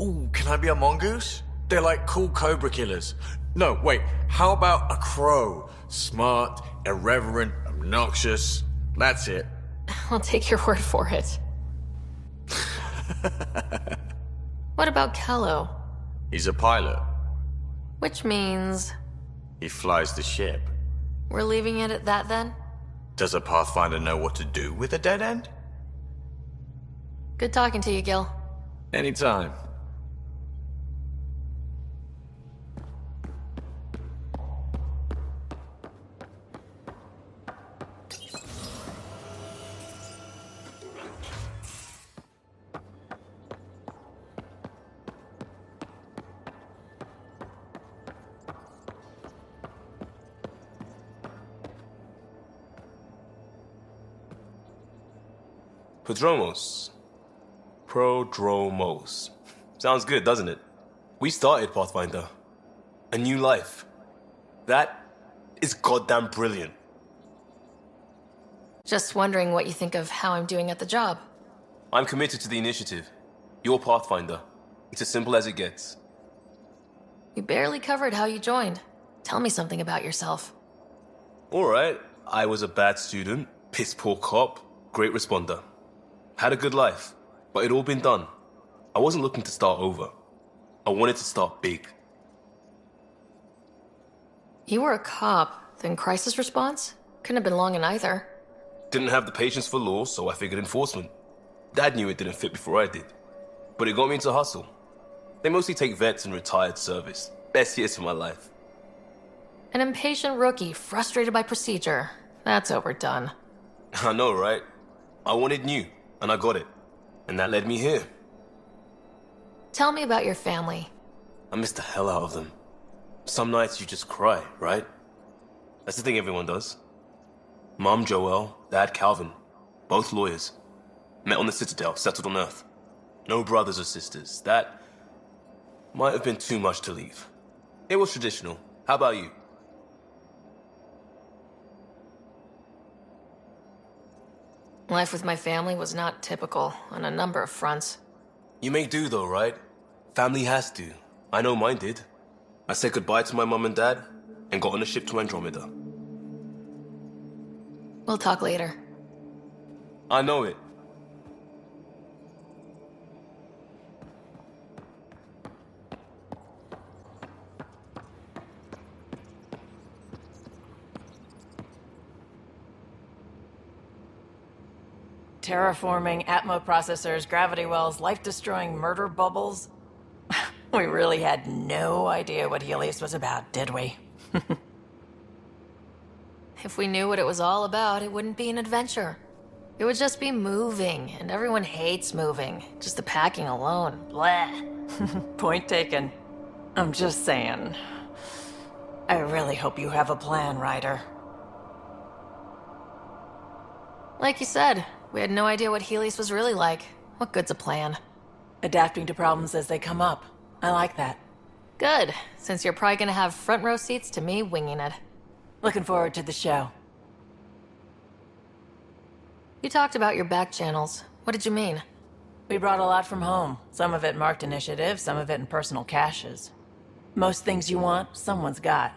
Ooh, can I be a mongoose? They're like cool cobra killers. No, wait, how about a crow? Smart, irreverent, obnoxious. That's it. I'll take your word for it. What about Kello? He's a pilot. Which means He flies the ship. we're leaving it at that then? Does a Pathfinder know what to do with a dead end? Good talking to you, Gil. Anytime. Prodromos. Sounds good, doesn't it? We started Pathfinder. A new life. That is goddamn brilliant. Just wondering what you think of how I'm doing at the job. I'm committed to the initiative. You're Pathfinder. It's as simple as it gets. You barely covered how you joined. Tell me something about yourself. Alright, I was a bad student, piss poor cop, great responder. Had a good life, but it'd all been done. I wasn't looking to start over. I wanted to start big. You were a cop, then crisis response? Couldn't have been long in either. Didn't have the patience for law, so I figured enforcement. Dad knew it didn't fit before I did. But it got me into hustle. They mostly take vets and retired service. Best years of my life. An impatient rookie, frustrated by procedure. That's overdone. I know, right? I wanted new, and I got it. And that led me here. Tell me about your family. I miss the hell out of them. Some nights you just cry, right? That's the thing everyone does. Mom Joelle, Dad Calvin, both lawyers. Met on the Citadel, settled on Earth. No brothers or sisters. That might have been too much to leave. It was traditional. How about you? Life with my family was not typical on a number of fronts. You make do though, right? Family has to. I know mine did. I said goodbye to my mum and dad and got on a ship to Andromeda. We'll talk later. I know it. Terraforming, Atmo processors, gravity wells, life-destroying murder bubbles. We really had no idea what Helios was about, did we? If we knew what it was all about, it wouldn't be an adventure. It would just be moving, and everyone hates moving. Just the packing alone. Bleh. Point taken. I'm just saying. I really hope you have a plan, Ryder. Like you said, we had no idea what Helios was really like. What good's a plan? Adapting to problems as they come up. I like that. Good, since you're probably gonna have front row seats to me winging it. Looking forward to the show. You talked about your back channels. What did you mean? We brought a lot from home. Some of it marked initiative, some of it in personal caches. Most things you want, someone's got.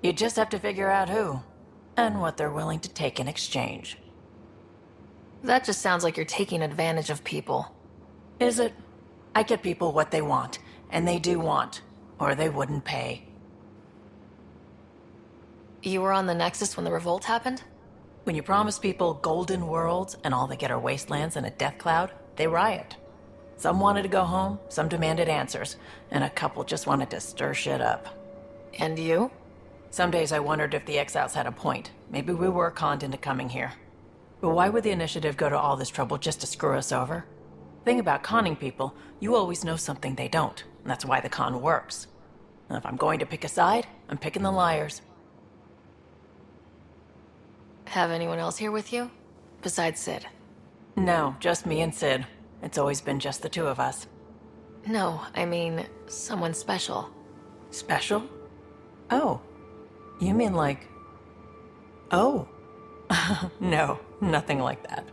You just have to figure out who. and what they're willing to take in exchange. That just sounds like you're taking advantage of people. Is it? I get people what they want, and they do want, or they wouldn't pay. You were on the Nexus when the revolt happened? When you promise people golden worlds and all they get are wastelands and a death cloud, they riot. Some wanted to go home, some demanded answers, and a couple just wanted to stir shit up. And you? Some days I wondered if the exiles had a point. Maybe we were conned into coming here. But why would the Initiative go to all this trouble just to screw us over? Thing about conning people, you always know something they don't, and that's why the con works. And if I'm going to pick a side, I'm picking the liars. Have anyone else here with you? Besides Sid? No, just me and Sid. It's always been just the two of us. No, I mean, someone special. Special? Oh. You mean like... Oh. No, nothing like that.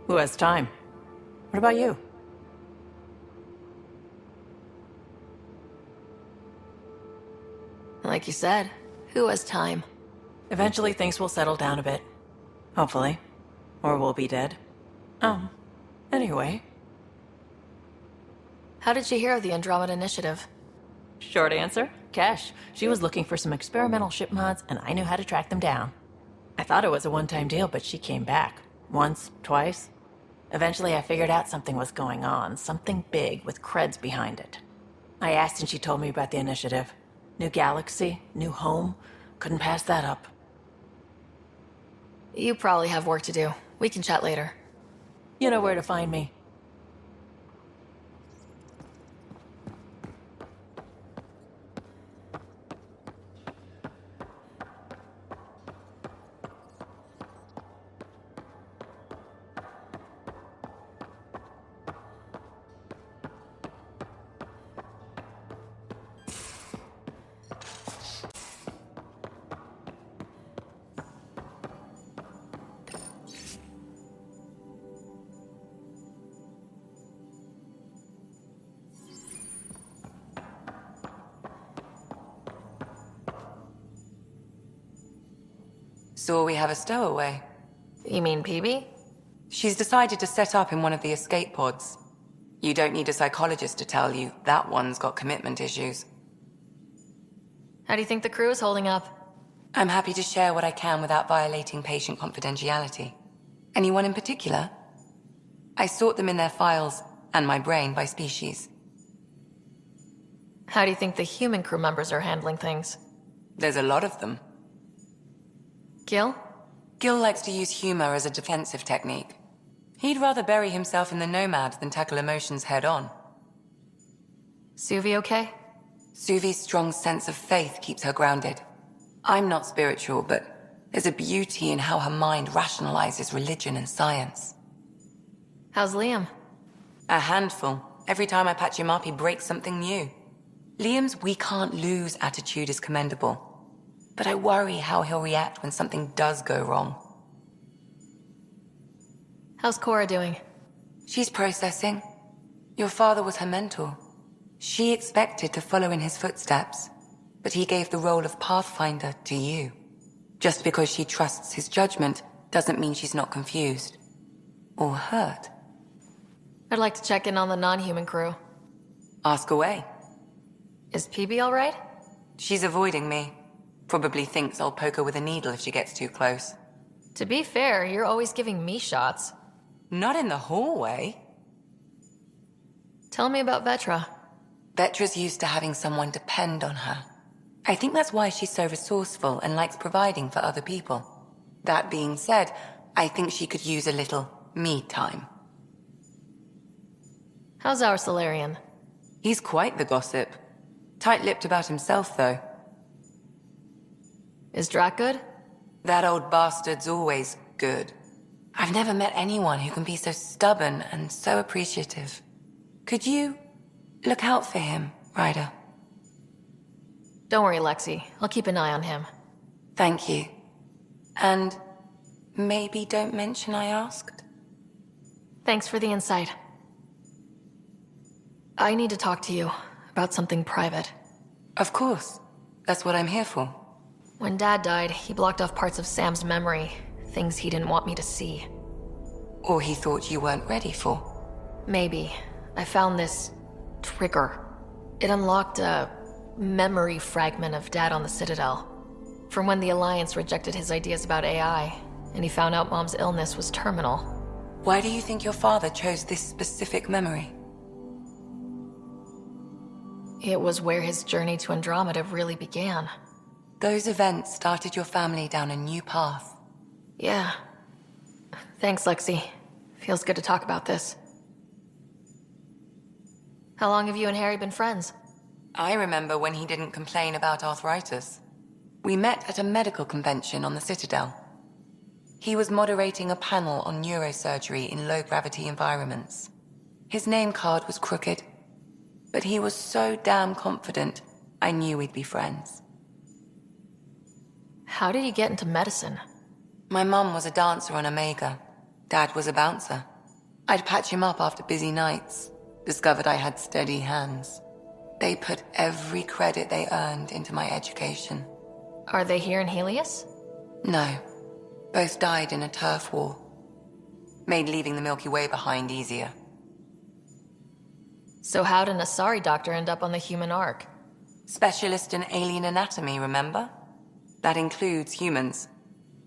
Who has time? What about you? Like you said, who has time? Eventually things will settle down a bit. Hopefully. Or we'll be dead. Anyway. How did you hear of the Andromeda Initiative? Short answer, Cash. She was looking for some experimental ship mods, and I knew how to track them down. I thought it was a one-time deal, but she came back. Once, twice. Eventually I figured out something was going on, something big with creds behind it. I asked and she told me about the Initiative. New galaxy, new home. Couldn't pass that up. You probably have work to do. We can chat later. You know where to find me. So we have a stowaway. You mean PB? She's decided to set up in one of the escape pods. You don't need a psychologist to tell you that one's got commitment issues. How do you think the crew is holding up? I'm happy to share what I can without violating patient confidentiality. Anyone in particular? I sort them in their files and my brain by species. How do you think the human crew members are handling things? There's a lot of them. Gil? Gil likes to use humor as a defensive technique. He'd rather bury himself in the Nomad than tackle emotions head-on. Suvi okay? Suvi's strong sense of faith keeps her grounded. I'm not spiritual, but there's a beauty in how her mind rationalizes religion and science. How's Liam? A handful. Every time I patch him up, he breaks something new. Liam's "we can't lose" attitude is commendable. But I worry how he'll react when something does go wrong. How's Cora doing? She's processing. Your father was her mentor. She expected to follow in his footsteps, but he gave the role of Pathfinder to you. Just because she trusts his judgment doesn't mean she's not confused. Or hurt. I'd like to check in on the non-human crew. Ask away. Is PB alright? She's avoiding me. Probably thinks I'll poke her with a needle if she gets too close. To be fair, you're always giving me shots. Not in the hallway. Tell me about Vetra. Vetra's used to having someone depend on her. I think that's why she's so resourceful and likes providing for other people. That being said, I think she could use a little me time. How's our Solarian? He's quite the gossip. Tight-lipped about himself, though. Is Drac good? That old bastard's always good. I've never met anyone who can be so stubborn and so appreciative. Could you look out for him, Ryder? Don't worry, Lexi. I'll keep an eye on him. Thank you. And maybe don't mention I asked? Thanks for the insight. I need to talk to you about something private. Of course. That's what I'm here for. When Dad died, he blocked off parts of Sam's memory, things he didn't want me to see. Or he thought you weren't ready for. Maybe. I found this trigger. It unlocked a memory fragment of Dad on the Citadel. From when the Alliance rejected his ideas about AI, and he found out Mom's illness was terminal. Why do you think your father chose this specific memory? It was where his journey to Andromeda really began. Those events started your family down a new path. Yeah. Thanks, Lexi. Feels good to talk about this. How long have you and Harry been friends? I remember when he didn't complain about arthritis. We met at a medical convention on the Citadel. He was moderating a panel on neurosurgery in low-gravity environments. His name card was crooked, but he was so damn confident, I knew we'd be friends. How did you get into medicine? My mum was a dancer on Omega. Dad was a bouncer. I'd patch him up after busy nights. Discovered I had steady hands. They put every credit they earned into my education. Are they here in Helios? No. Both died in a turf war. Made leaving the Milky Way behind easier. So how did an Asari doctor end up on the human Ark? Specialist in alien anatomy, remember? That includes humans.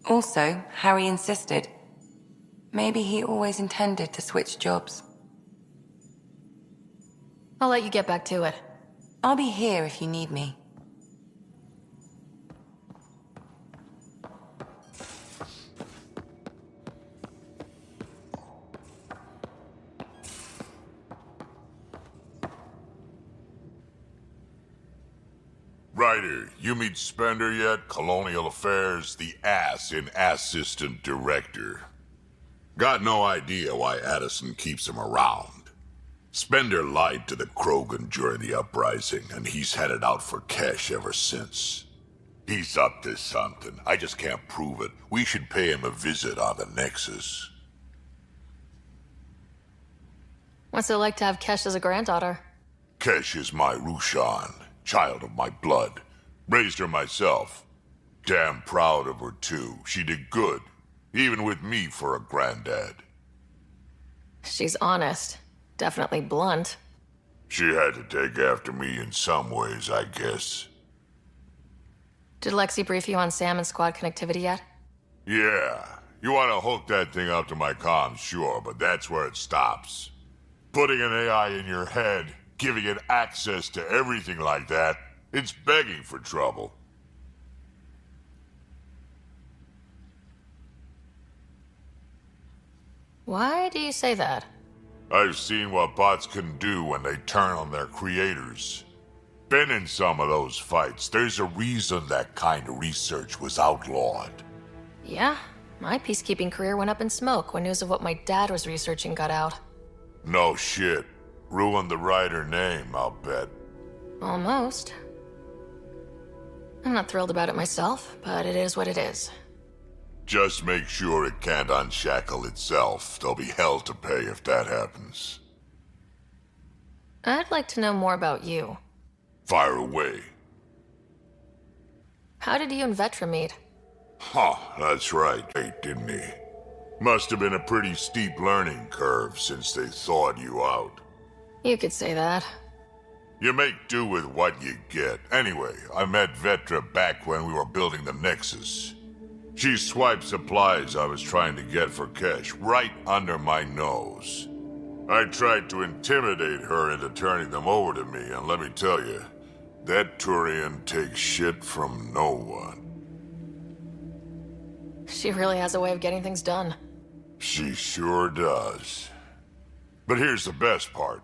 Also, Harry insisted. Maybe he always intended to switch jobs. I'll let you get back to it. I'll be here if you need me. Ryder, you meet Spender yet? Colonial Affairs, the ass in Assistant Director. Got no idea why Addison keeps him around. Spender lied to the Krogan during the uprising, and he's headed out for cash ever since. He's up to something. I just can't prove it. We should pay him a visit on the Nexus. What's it like to have Kesh as a granddaughter? Kesh is my Rushan, child of my blood. Raised her myself. Damn proud of her, too. She did good, even with me for a granddad. She's honest. Definitely blunt. She had to take after me in some ways, I guess. Did Lexi brief you on Sam and squad connectivity yet? Yeah. You want to hook that thing up to my comms, sure, but that's where it stops. Putting an AI in your head, giving it access to everything like that, it's begging for trouble. Why do you say that? I've seen what bots can do when they turn on their creators. Been in some of those fights. There's a reason that kind of research was outlawed. Yeah, my peacekeeping career went up in smoke when news of what my dad was researching got out. No shit. Ruined the Ryder name, I'll bet. Almost. I'm not thrilled about it myself, but it is what it is. Just make sure it can't unshackle itself. There'll be hell to pay if that happens. I'd like to know more about you. Fire away. How did you and Vetra meet? Huh, that's right, didn't he? Must have been a pretty steep learning curve since they thawed you out. You could say that. You make do with what you get. Anyway, I met Vetra back when we were building the Nexus. She swiped supplies I was trying to get for Kesh right under my nose. I tried to intimidate her into turning them over to me, and let me tell you, that Turian takes shit from no one. She really has a way of getting things done. She sure does. But here's the best part.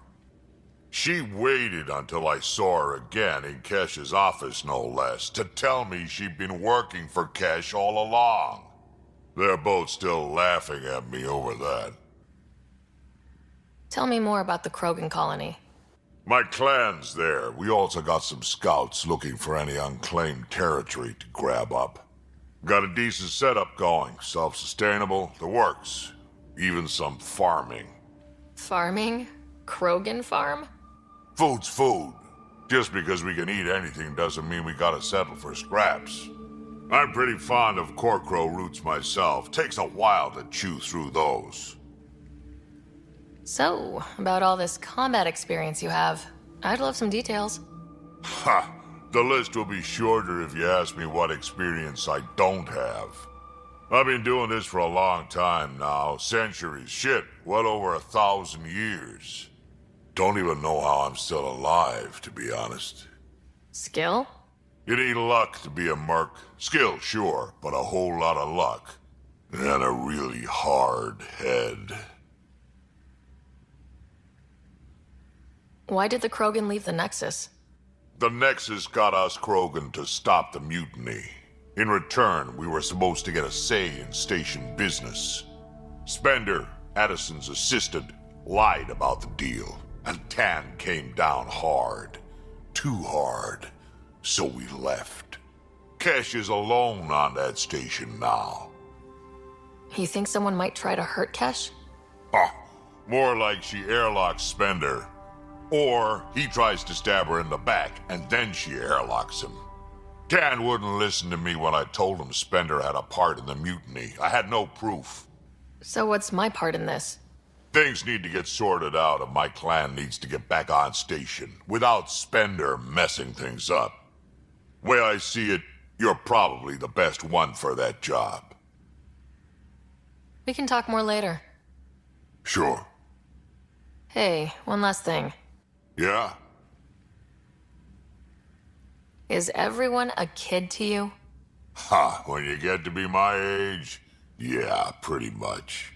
She waited until I saw her again in Kesh's office, no less, to tell me she'd been working for Kesh all along. They're both still laughing at me over that. Tell me more about the Krogan colony. My clan's there. We also got some scouts looking for any unclaimed territory to grab up. Got a decent setup going, self-sustainable, the works. Even some farming. Farming? Krogan farm? Food's food. Just because we can eat anything doesn't mean we gotta settle for scraps. I'm pretty fond of Corcrow roots myself. Takes a while to chew through those. So, about all this combat experience you have, I'd love some details. Ha! The list will be shorter if you ask me what experience I don't have. I've been doing this for a long time now. Centuries. Shit, well over 1,000 years. Don't even know how I'm still alive, to be honest. Skill? It ain't luck to be a merc. Skill, sure, but a whole lot of luck. And a really hard head. Why did the Krogan leave the Nexus? The Nexus got us Krogan to stop the mutiny. In return, we were supposed to get a say in station business. Spender, Addison's assistant, lied about the deal, and Tan came down hard. Too hard. So we left. Kesh is alone on that station now. You think someone might try to hurt Kesh? More like she airlocks Spender. Or he tries to stab her in the back, and then she airlocks him. Tan wouldn't listen to me when I told him Spender had a part in the mutiny. I had no proof. So what's my part in this? Things need to get sorted out, and my clan needs to get back on station, without Spender messing things up. Way I see it, you're probably the best one for that job. We can talk more later. Sure. Hey, one last thing. Yeah? Is everyone a kid to you? Ha, when you get to be my age, yeah, pretty much.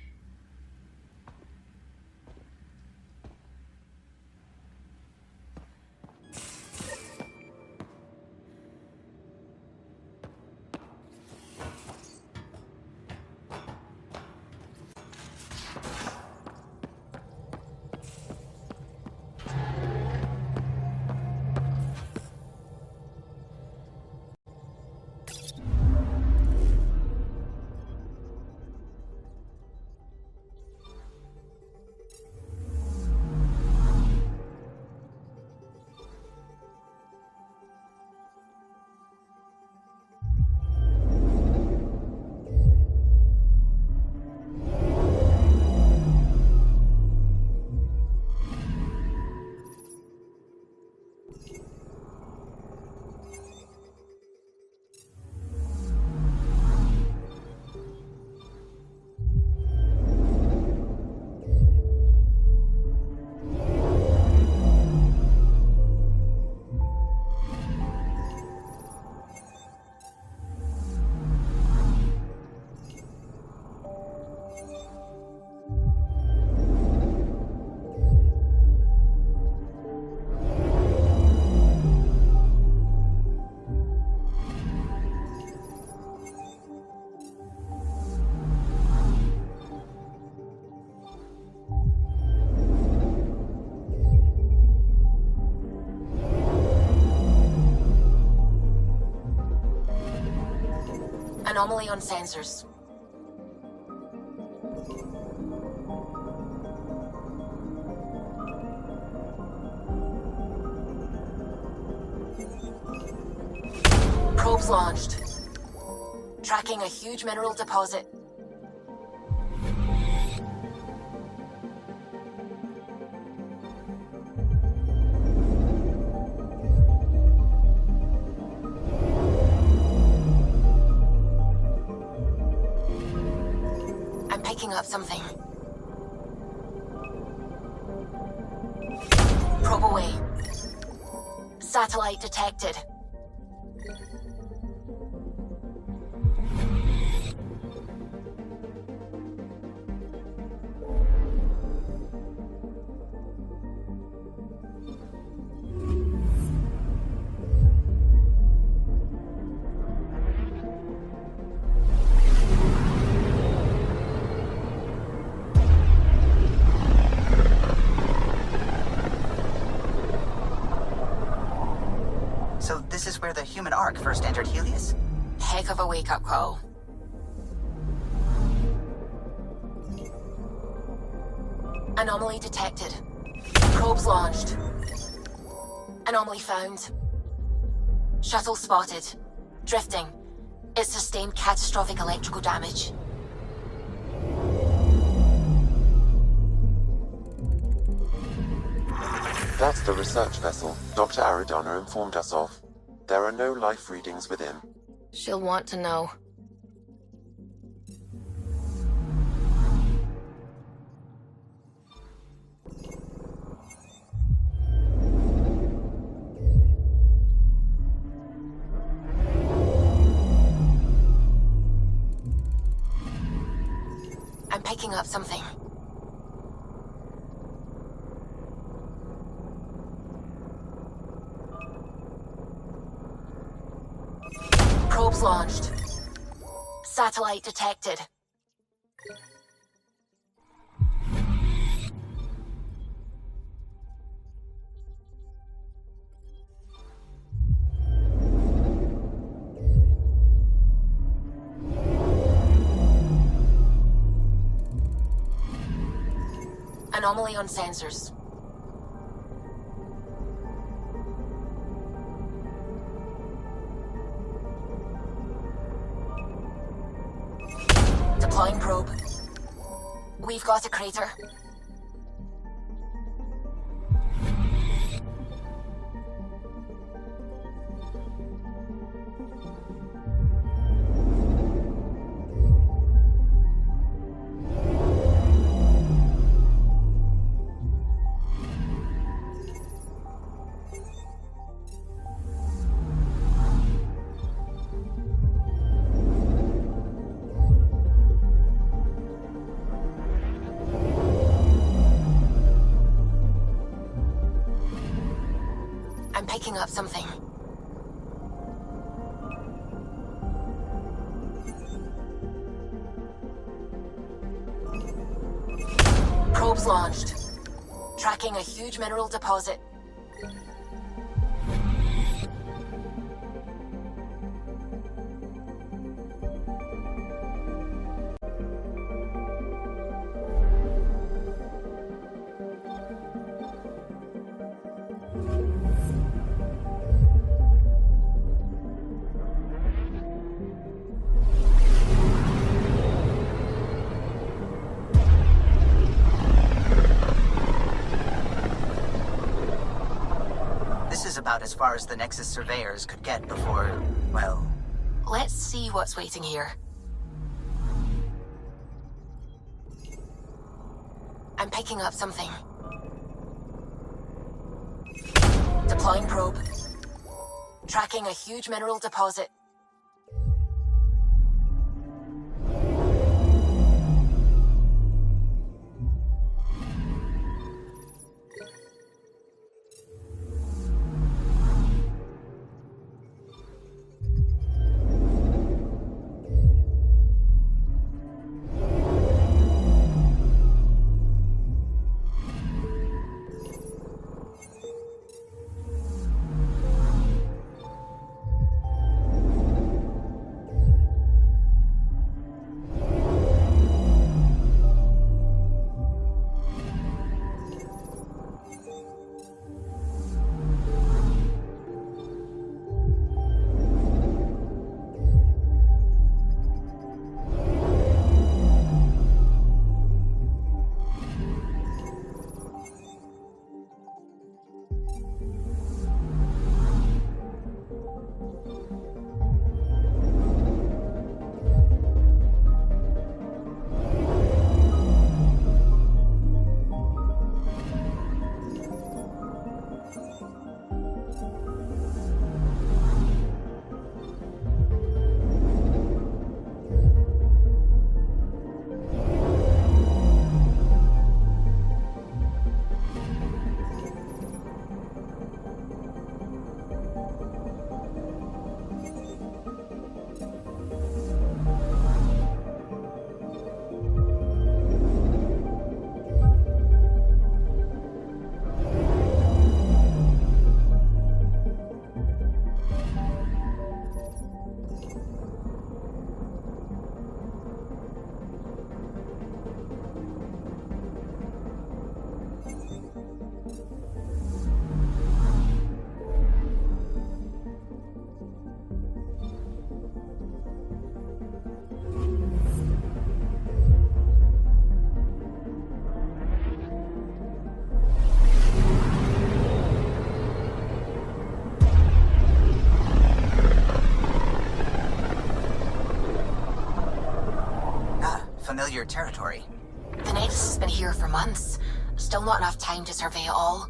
Anomaly on sensors. Probes launched. Tracking a huge mineral deposit. I'm picking up something. Probe away. Satellite detected. So this is where the human Ark first entered Helios? Heck of a wake-up call. Anomaly detected. Probes launched. Anomaly found. Shuttle spotted. Drifting. It sustained catastrophic electrical damage. That's the research vessel Dr. Aridana informed us of. There are no life readings within. She'll want to know. I'm picking up something. Probes launched. Satellite detected. Anomaly on sensors. Deploying probe. We've got a crater. I'm picking up something. Probes launched. Tracking a huge mineral deposit. This is about as far as the Nexus surveyors could get before, well... Let's see what's waiting here. I'm picking up something. Deploying probe. Tracking a huge mineral deposit. familiar territory. The Nexus has been here for months. Still not enough time to survey it all.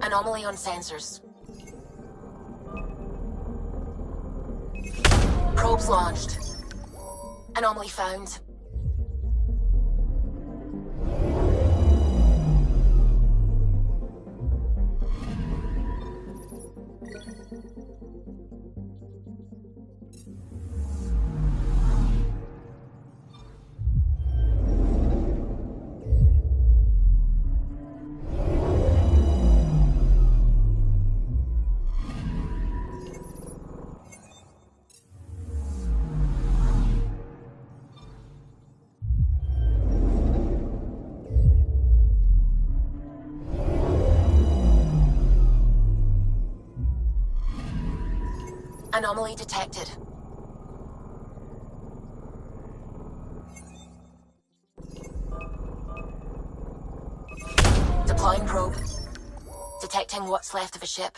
Anomaly on sensors. Probes launched. Anomaly found. Anomaly detected. Deploying probe. Detecting what's left of a ship.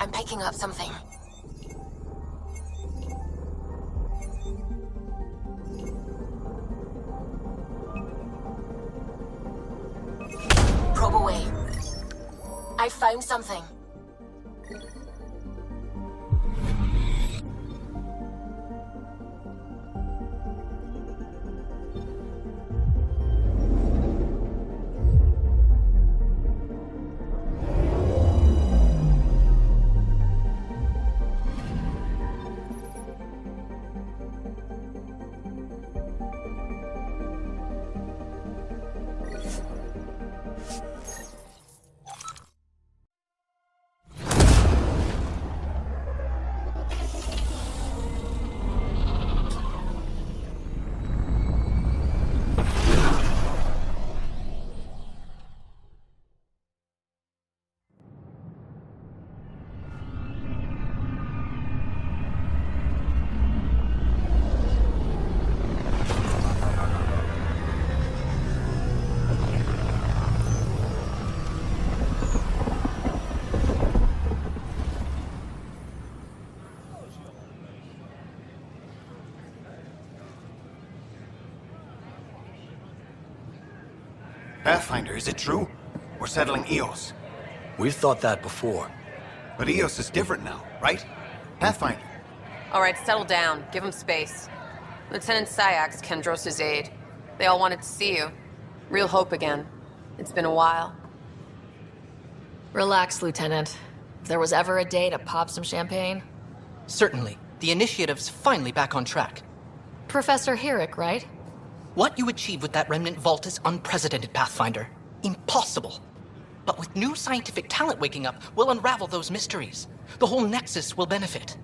I'm picking up something. Probe away. I found something. Pathfinder, is it true? We're settling Eos. We've thought that before. But Eos is different now, right? Pathfinder. All right, settle down. Give him space. Lieutenant Syak's Kendros' aide. They all wanted to see you. Real hope again. It's been a while. Relax, Lieutenant. If there was ever a day to pop some champagne. Certainly. The initiative's finally back on track. Professor Herrick, right? What you achieved with that remnant vault is unprecedented, Pathfinder. Impossible. But with new scientific talent waking up, we'll unravel those mysteries. The whole Nexus will benefit.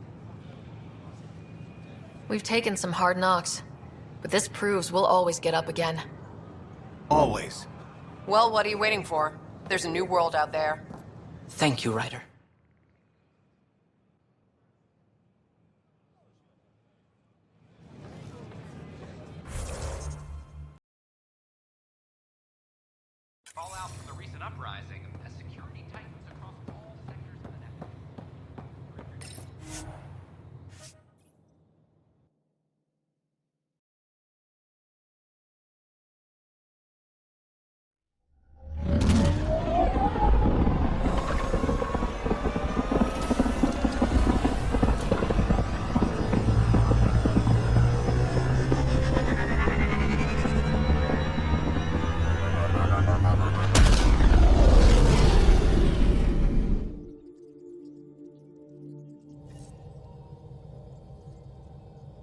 We've taken some hard knocks, but this proves we'll always get up again. Always. Well, what are you waiting for? There's a new world out there. Thank you, Ryder. Fallout from the recent uprising as security tightens across all sectors of the network.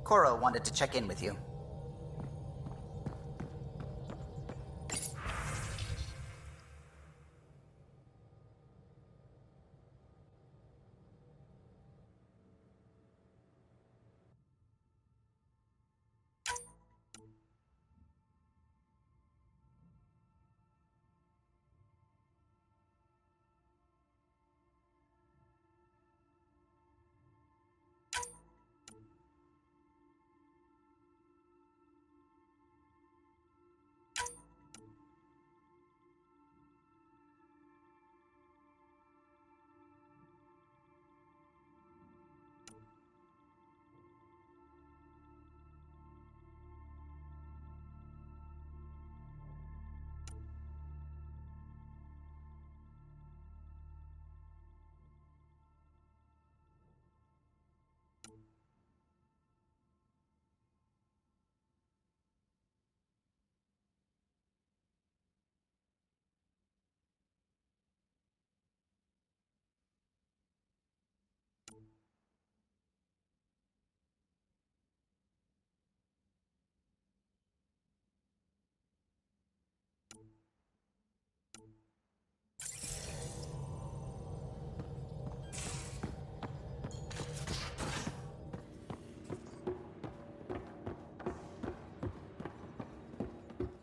Cora wanted to check in with you.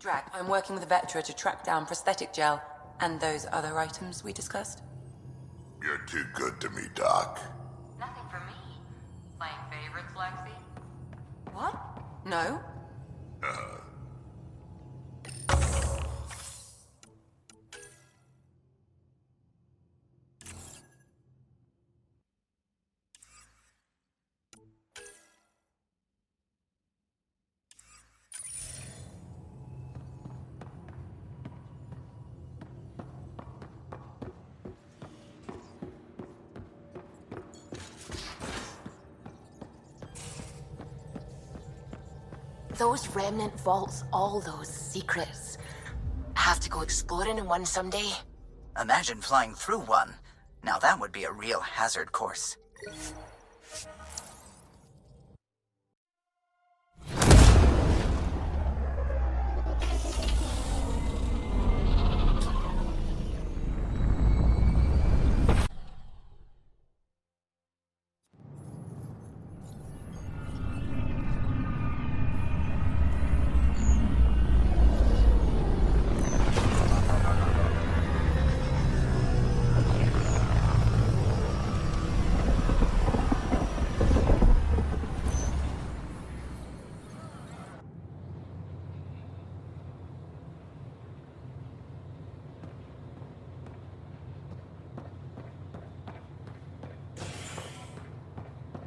Drac, I'm working with Vectra to track down prosthetic gel and those other items we discussed. You're too good to me, Doc. Nothing for me. Playing favorites, Lexi? What? No? Those remnant vaults, all those secrets. Have to go exploring in one someday. Imagine flying through one. Now that would be a real hazard course.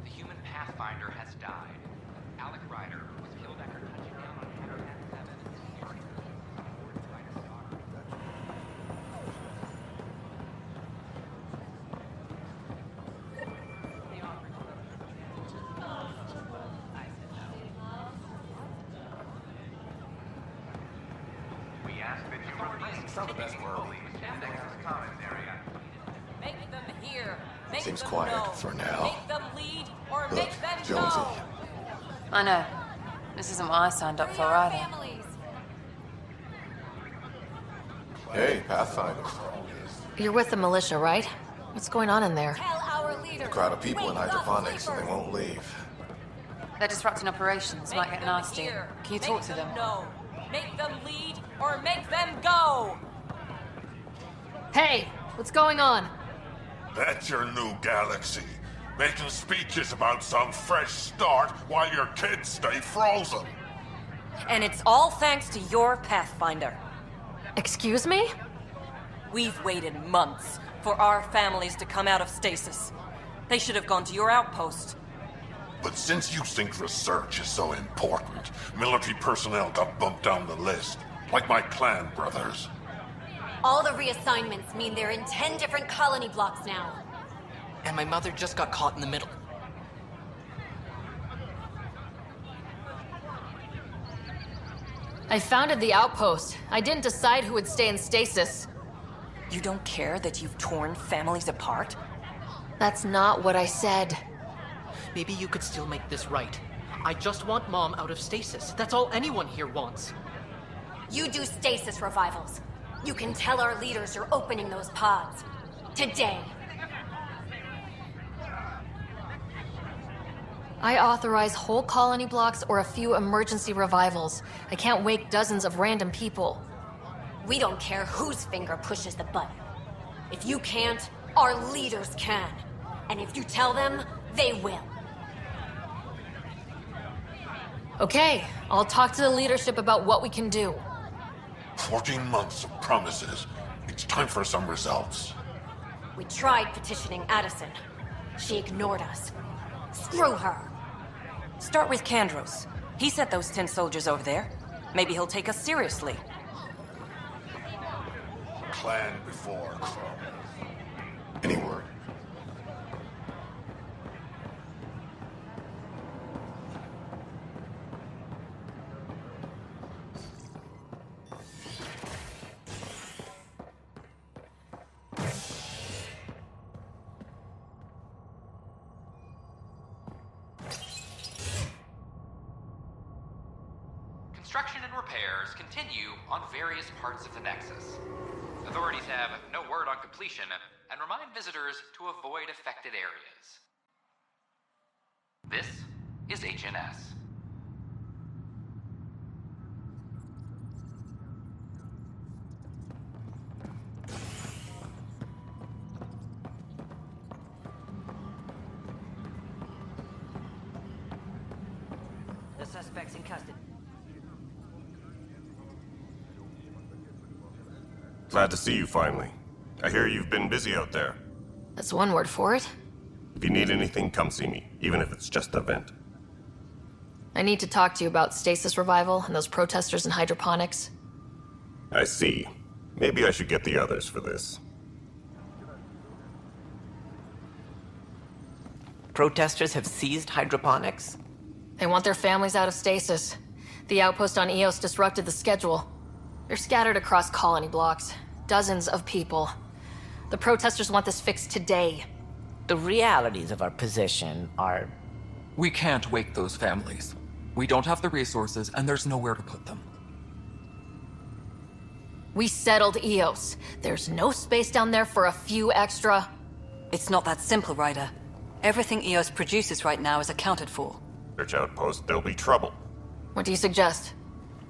The human Pathfinder has died. Alec Ryder was killed after touching down on Habitat 7 in New York. Aboard Ryder's daughter. We ask that you refrain from speaking fully in Nexus Commons area. Make them hear. Make Seems them quiet know. for now. Make them lead or Look, make them Jonesy. go. I know. This isn't what I signed up for either. Hey, Pathfinder. You're with the militia, right? What's going on in there? A crowd of people in hydroponics and they won't leave. They're disrupting operations. Might get nasty. Can you talk to them? No. Make them lead or make them go. Hey, what's going on? That's your new galaxy. Making speeches about some fresh start while your kids stay frozen. And it's all thanks to your Pathfinder. Excuse me? We've waited months for our families to come out of stasis. They should have gone to your outpost. But since you think research is so important, military personnel got bumped down the list, like my clan brothers. All the reassignments mean they're in 10 different colony blocks now. And my mother just got caught in the middle. I founded the outpost. I didn't decide who would stay in stasis. You don't care that you've torn families apart? That's not what I said. Maybe you could still make this right. I just want Mom out of stasis. That's all anyone here wants. You do stasis revivals. You can tell our leaders you're opening those pods. Today. I authorize whole colony blocks or a few emergency revivals. I can't wake dozens of random people. We don't care whose finger pushes the button. If you can't, our leaders can. And if you tell them, they will. Okay, I'll talk to the leadership about what we can do. 14 months of promises. It's time for some results. We tried petitioning Addison. She ignored us. Screw her. Start with Kandros. He sent those 10 soldiers over there. Maybe he'll take us seriously. Clan before. Any word? Construction and repairs continue on various parts of the Nexus. Authorities have no word on completion and remind visitors to avoid affected areas. This is HNS. suspects in custody. Glad to see you finally. I hear you've been busy out there. That's one word for it. If you need anything, come see me, even if it's just a vent. I need to talk to you about stasis revival and those protesters in hydroponics. I see. Maybe I should get the others for this. Protesters have seized hydroponics? They want their families out of stasis. The outpost on Eos disrupted the schedule. They're scattered across colony blocks. Dozens of people. The protesters want this fixed today. The realities of our position are... We can't wake those families. We don't have the resources, and there's nowhere to put them. We settled Eos. There's no space down there for a few extra... It's not that simple, Ryder. Everything Eos produces right now is accounted for. Search outpost, there'll be trouble. What do you suggest?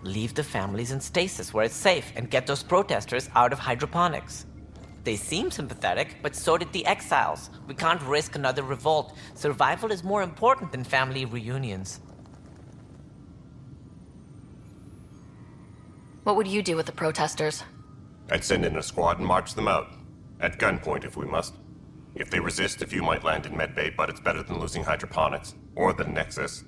Leave the families in stasis where it's safe and get those protesters out of hydroponics. They seem sympathetic, but so did the exiles. We can't risk another revolt. Survival is more important than family reunions. What would you do with the protesters? I'd send in a squad and march them out. At gunpoint if we must. If they resist, a few might land in medbay, but it's better than losing hydroponics. Or the Nexus.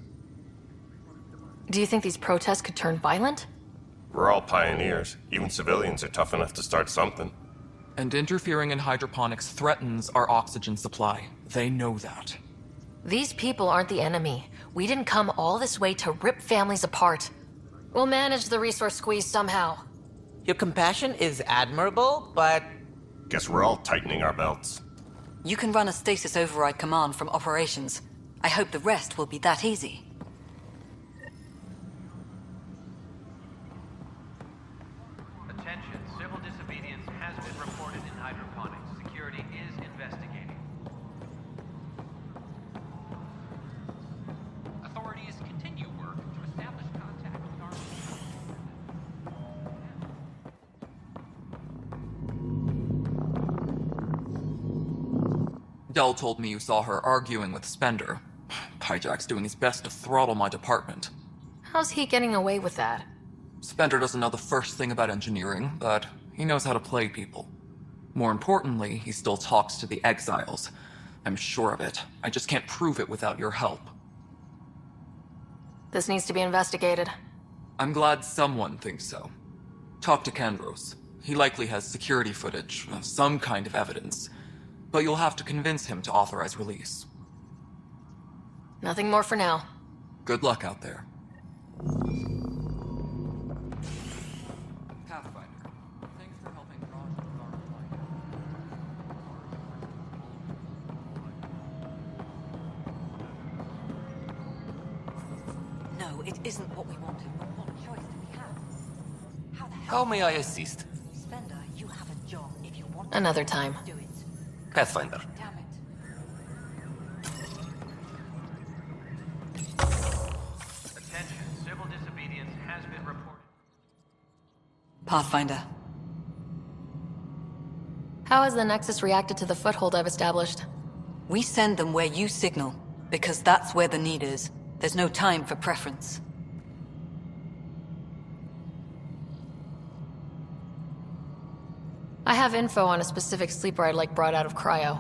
Do you think these protests could turn violent? We're all pioneers. Even civilians are tough enough to start something. And interfering in hydroponics threatens our oxygen supply. They know that. These people aren't the enemy. We didn't come all this way to rip families apart. We'll manage the resource squeeze somehow. Your compassion is admirable, but... Guess we're all tightening our belts. You can run a stasis override command from operations. I hope the rest will be that easy. Attention, civil disobedience has been reported in hydroponics. Security is investigating. Authorities continue work to establish contact with our... Dell told me you saw her arguing with Spender. Pyjack's doing his best to throttle my department. How's he getting away with that? Spender doesn't know the first thing about engineering, but he knows how to play people. More importantly, he still talks to the exiles. I'm sure of it. I just can't prove it without your help. This needs to be investigated. I'm glad someone thinks so. Talk to Kandros. He likely has security footage, some kind of evidence. But you'll have to convince him to authorize release. Nothing more for now. Good luck out there. Pathfinder, thanks for helping Raj with our fight. No, it isn't what we wanted, but what choice do we have? How the hell... How may I assist? Spender, you have a job. If you want Another time. do it. Pathfinder. Damn it. Attention, civil disobedience has been reported. Pathfinder. How has the Nexus reacted to the foothold I've established? We send them where you signal, because that's where the need is. There's no time for preference. I have info on a specific sleeper I'd like brought out of cryo.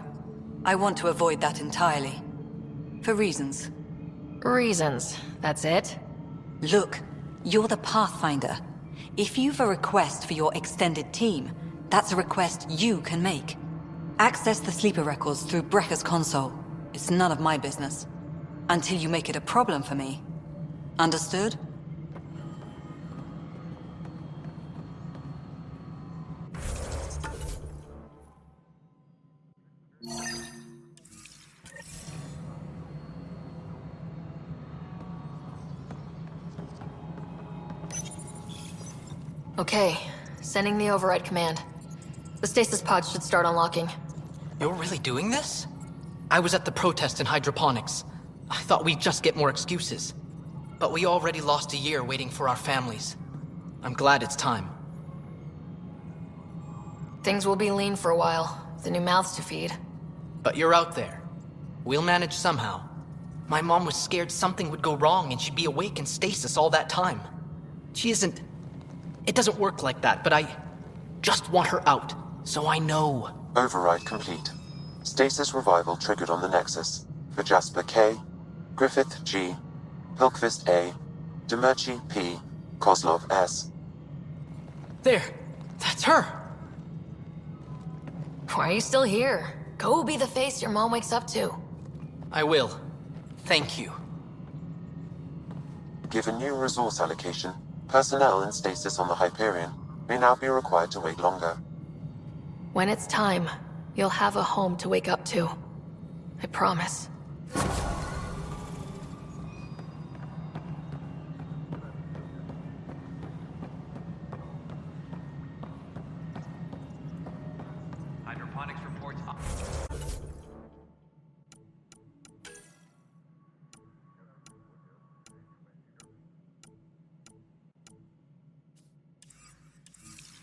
I want to avoid that entirely. For reasons. Reasons, that's it? Look, you're the Pathfinder. If you've a request for your extended team, that's a request you can make. Access the sleeper records through Brekker's console. It's none of my business. Until you make it a problem for me. Understood? Okay, sending the override command. The stasis pods should start unlocking. You're really doing this? I was at the protest in hydroponics. I thought we'd just get more excuses. But we already lost a year waiting for our families. I'm glad it's time. Things will be lean for a while. The new mouths to feed. But you're out there. We'll manage somehow. My mom was scared something would go wrong and she'd be awake in stasis all that time. She isn't... It doesn't work like that, but I just want her out, so I know. Override complete. Stasis revival triggered on the Nexus. For Jasper K, Griffith G, Hilkvist A, Demerchi P, Kozlov S. There! That's her! Why are you still here? Go be the face your mom wakes up to. I will. Thank you. Given new resource allocation, personnel in stasis on the Hyperion may now be required to wait longer. When it's time, you'll have a home to wake up to. I promise. Hydroponics reports up.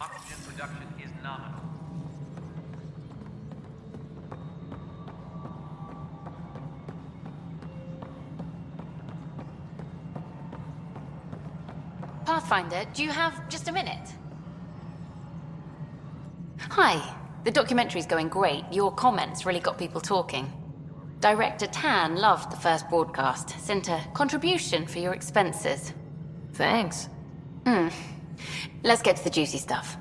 Oxygen production is nominal. Pathfinder, do you have just a minute? Hi. The documentary's going great. Your comments really got people talking. Director Tan loved the first broadcast. Sent a contribution for your expenses. Thanks. Let's get to the juicy stuff.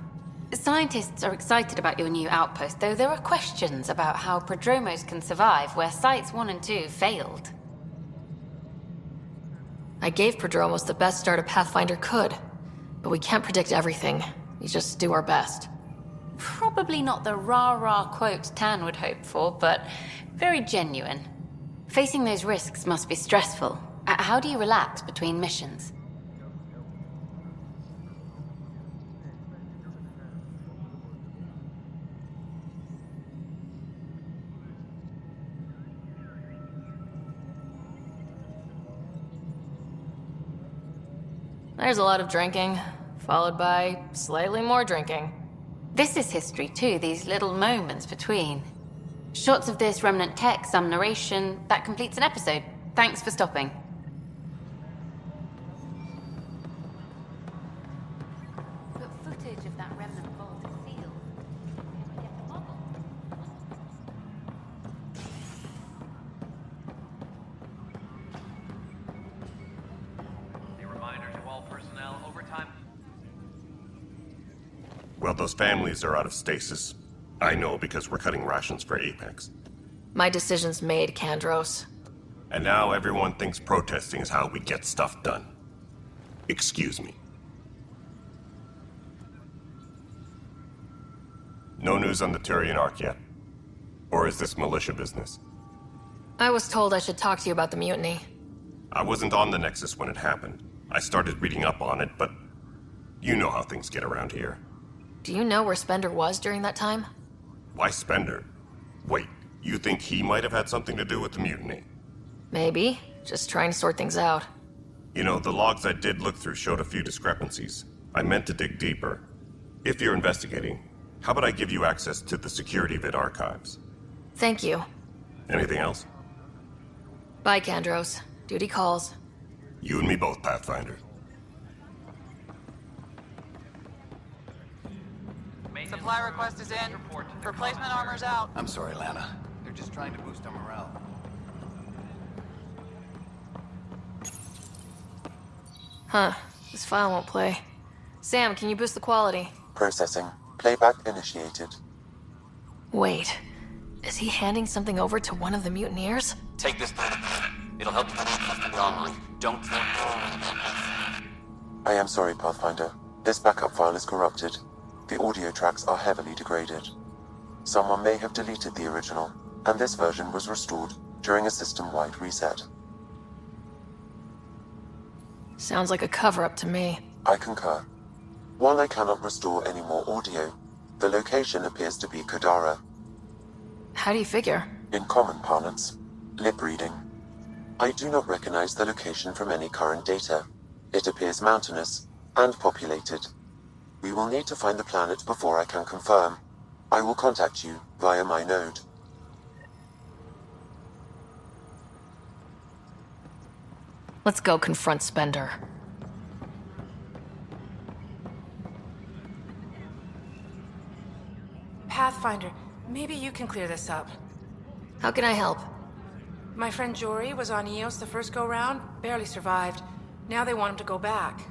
Scientists are excited about your new outpost, though there are questions about how prodromos can survive where Sites 1 and 2 failed. I gave Prodromos the best start a Pathfinder could, but we can't predict everything. We just do our best. Probably not the rah-rah quote Tan would hope for, but very genuine. Facing those risks must be stressful. How do you relax between missions? There's a lot of drinking, followed by slightly more drinking. This is history too, these little moments between. Shots of this remnant tech, some narration, that completes an episode. Thanks for stopping. But footage of that remnant vault is sealed. Get the model. A reminder to all personnel, overtime. Well, those families are out of stasis. I know because we're cutting rations for Apex. My decision's made, Kandros. And now everyone thinks protesting is how we get stuff done. Excuse me. No news on the Turian Ark yet? Or is this militia business? I was told I should talk to you about the mutiny. I wasn't on the Nexus when it happened. I started reading up on it, but you know how things get around here. Do you know where Spender was during that time? Why Spender? Wait, you think he might have had something to do with the mutiny? Maybe. Just trying to sort things out. You know, the logs I did look through showed a few discrepancies. I meant to dig deeper. If you're investigating, how about I give you access to the security vid archives? Thank you. Anything else? Bye, Kandros. Duty calls. You and me both, Pathfinder. Supply request is in. Replacement armor's out. I'm sorry, Lana. They're just trying to boost our morale. Huh. This file won't play. Sam, can you boost the quality? Processing. Playback initiated. Wait. Is he handing something over to one of the mutineers? Take this. It'll help you the armory. Don't. I am sorry, Pathfinder. This backup file is corrupted. The audio tracks are heavily degraded. Someone may have deleted the original, and this version was restored during a system-wide reset. Sounds like a cover-up to me. I concur. While I cannot restore any more audio, the location appears to be Kadara. How do you figure? In common parlance, lip reading. I do not recognize the location from any current data. It appears mountainous and populated. We will need to find the planet before I can confirm. I will contact you via my node. Let's go confront Spender. Pathfinder, maybe you can clear this up. How can I help? My friend Jory was on Eos the first go-round, barely survived. Now they want him to go back.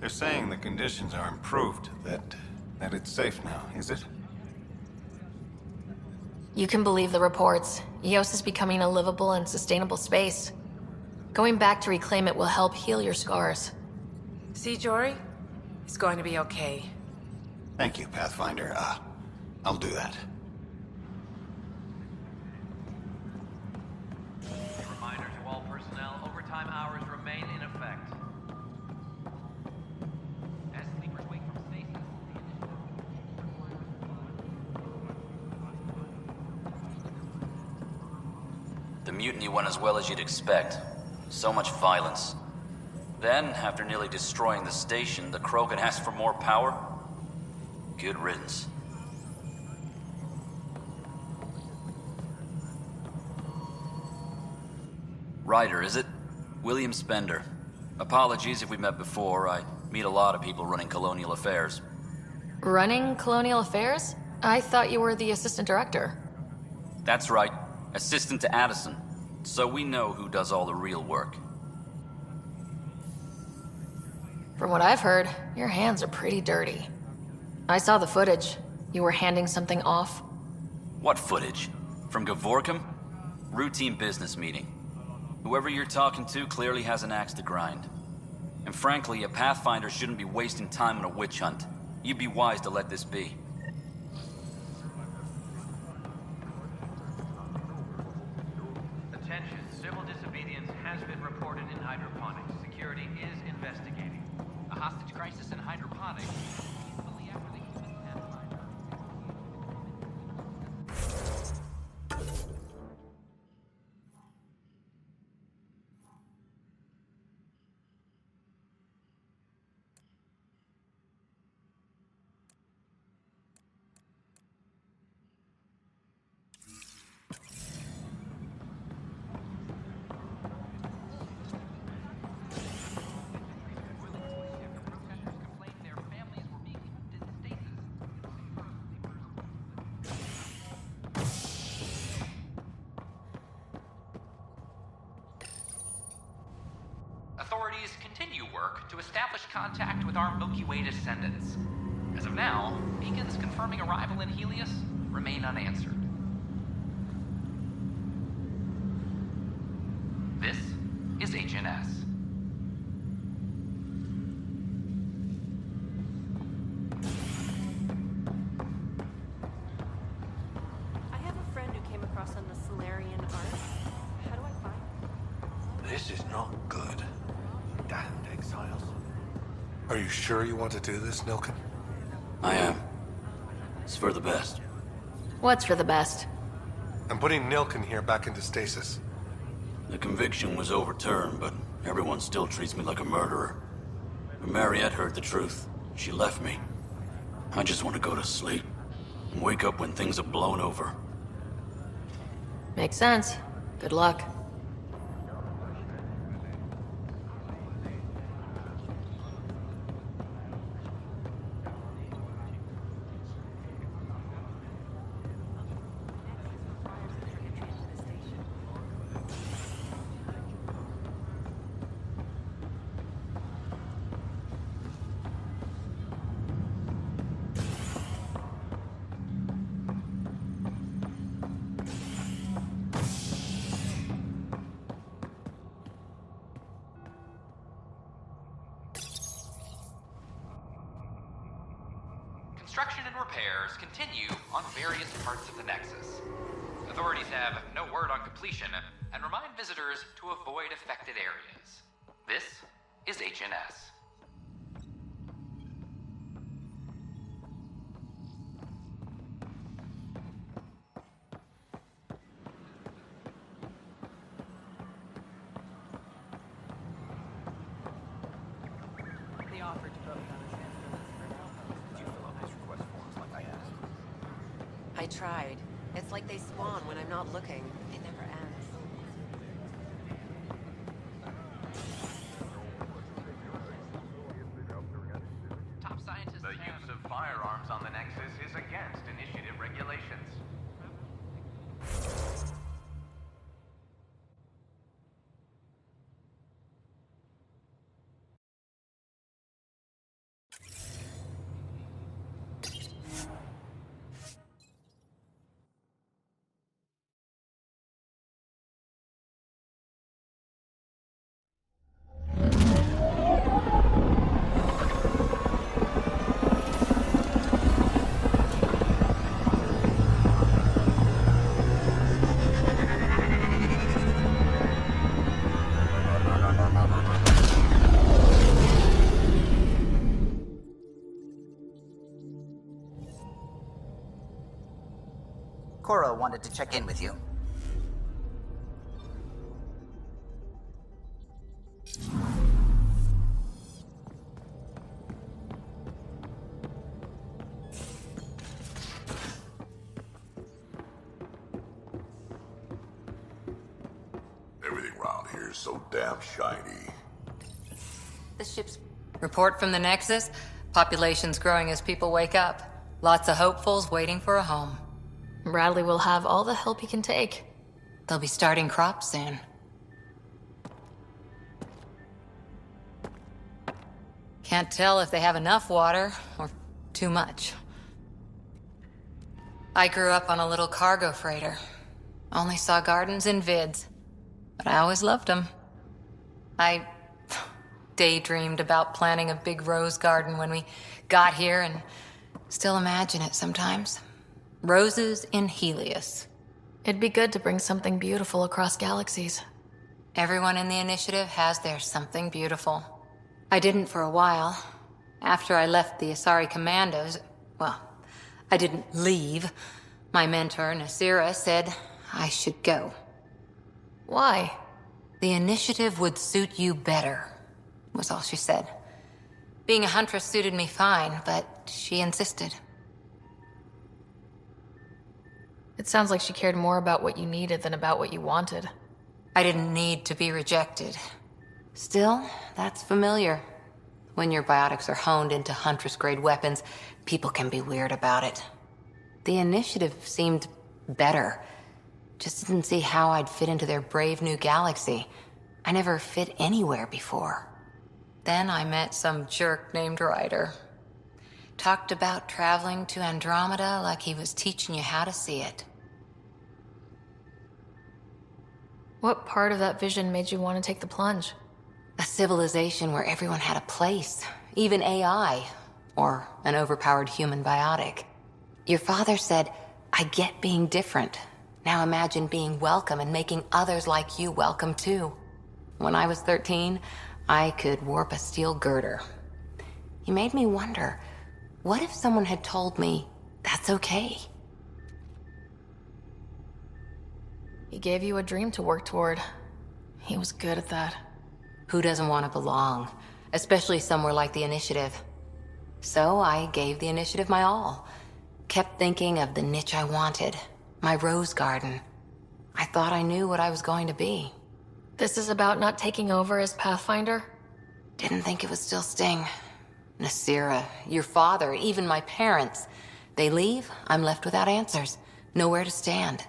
They're saying the conditions are improved, that it's safe now, is it? You can believe the reports. Eos is becoming a livable and sustainable space. Going back to reclaim it will help heal your scars. See, Jory? It's going to be okay. Thank you, Pathfinder. I'll do that. A reminder to all personnel, overtime hours remain in effect. As sleepers wake from stasis, The mutiny went as well as you'd expect. So much violence. Then, after nearly destroying the station, the Krogan asked for more power? Good riddance. Ryder, is it? William Spender. Apologies if we met before. I meet a lot of people running colonial affairs. Running Colonial Affairs? I thought you were the assistant director. That's right. Assistant to Addison. So we know who does all the real work. From what I've heard, your hands are pretty dirty. I saw the footage. You were handing something off. What footage? From Gavorkum? Routine business meeting. Whoever you're talking to clearly has an axe to grind. And frankly, a Pathfinder shouldn't be wasting time on a witch hunt. You'd be wise to let this be. attention, civil disobedience has been reported in hydroponics. Security is investigating. A hostage crisis in hydroponics. Immediately after the human Pathfinder. Authorities continue work to establish contact with our Milky Way descendants. As of now, beacons confirming arrival in Helios remain unanswered. This is HNS. I have a friend who came across on the Solarian art. How do I find This is not good. Damned exiles. Are you sure you want to do this, Nilken? I am. It's for the best. What's for the best? I'm putting Nilken here back into stasis. The conviction was overturned, but everyone still treats me like a murderer. When Mariette heard the truth, she left me. I just want to go to sleep and wake up when things have blown over. Makes sense. Good luck. Construction and repairs continue on various parts of the Nexus. Authorities have no word on completion and remind visitors to avoid affected areas. This is HNS. They offered to vote on a Did you fill out those request forms like I asked? I tried. It's like they spawn when I'm not looking. It never ends. Cora wanted to check in with you. Everything around here is so damn shiny. The ship's... Report from the Nexus. Population's growing as people wake up. Lots of hopefuls waiting for a home. Bradley will have all the help he can take. They'll be starting crops soon. Can't tell if they have enough water or too much. I grew up on a little cargo freighter. Only saw gardens in vids, but I always loved them. I daydreamed about planting a big rose garden when we got here and still imagine it sometimes. Roses in Helios. It'd be good to bring something beautiful across galaxies. Everyone in the initiative has their something beautiful. I didn't for a while. After I left the Asari Commandos, well, I didn't leave. My mentor, Nasira, said I should go. Why? The initiative would suit you better, was all she said. Being a huntress suited me fine, but she insisted. It sounds like she cared more about what you needed than about what you wanted. I didn't need to be rejected. Still, that's familiar. When your biotics are honed into Huntress-grade weapons, people can be weird about it. The initiative seemed better. Just didn't see how I'd fit into their brave new galaxy. I never fit anywhere before. Then I met some jerk named Ryder. Talked about traveling to Andromeda like he was teaching you how to see it. What part of that vision made you want to take the plunge? A civilization where everyone had a place, even AI, or an overpowered human biotic. Your father said, I get being different. Now imagine being welcome and making others like you welcome too. When I was 13, I could warp a steel girder. He made me wonder, what if someone had told me that's okay? He gave you a dream to work toward. He was good at that. Who doesn't want to belong? Especially somewhere like the Initiative. So I gave the Initiative my all. Kept thinking of the niche I wanted. My rose garden. I thought I knew what I was going to be. This is about not taking over as Pathfinder? Didn't think it would still sting. Nasira, your father, even my parents. They leave, I'm left without answers. Nowhere to stand.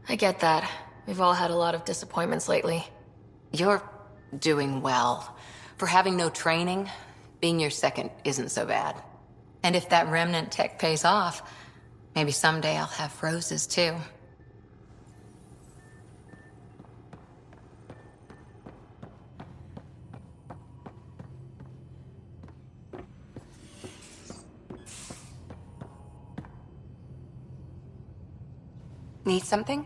I get that. We've all had a lot of disappointments lately. You're doing well. For having no training, being your second isn't so bad. And if that remnant tech pays off, maybe someday I'll have roses too. Need something?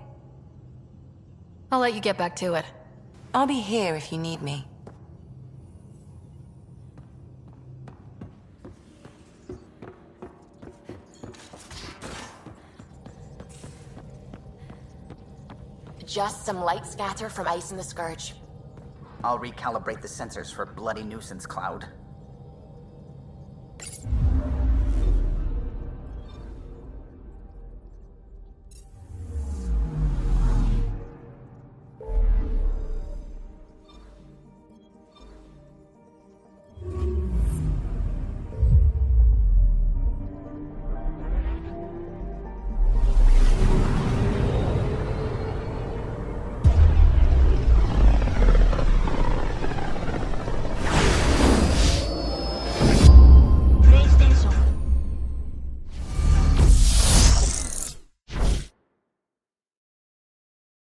I'll let you get back to it. I'll be here if you need me. Just some light scatter from ice in the Scourge. I'll recalibrate the sensors for bloody nuisance cloud.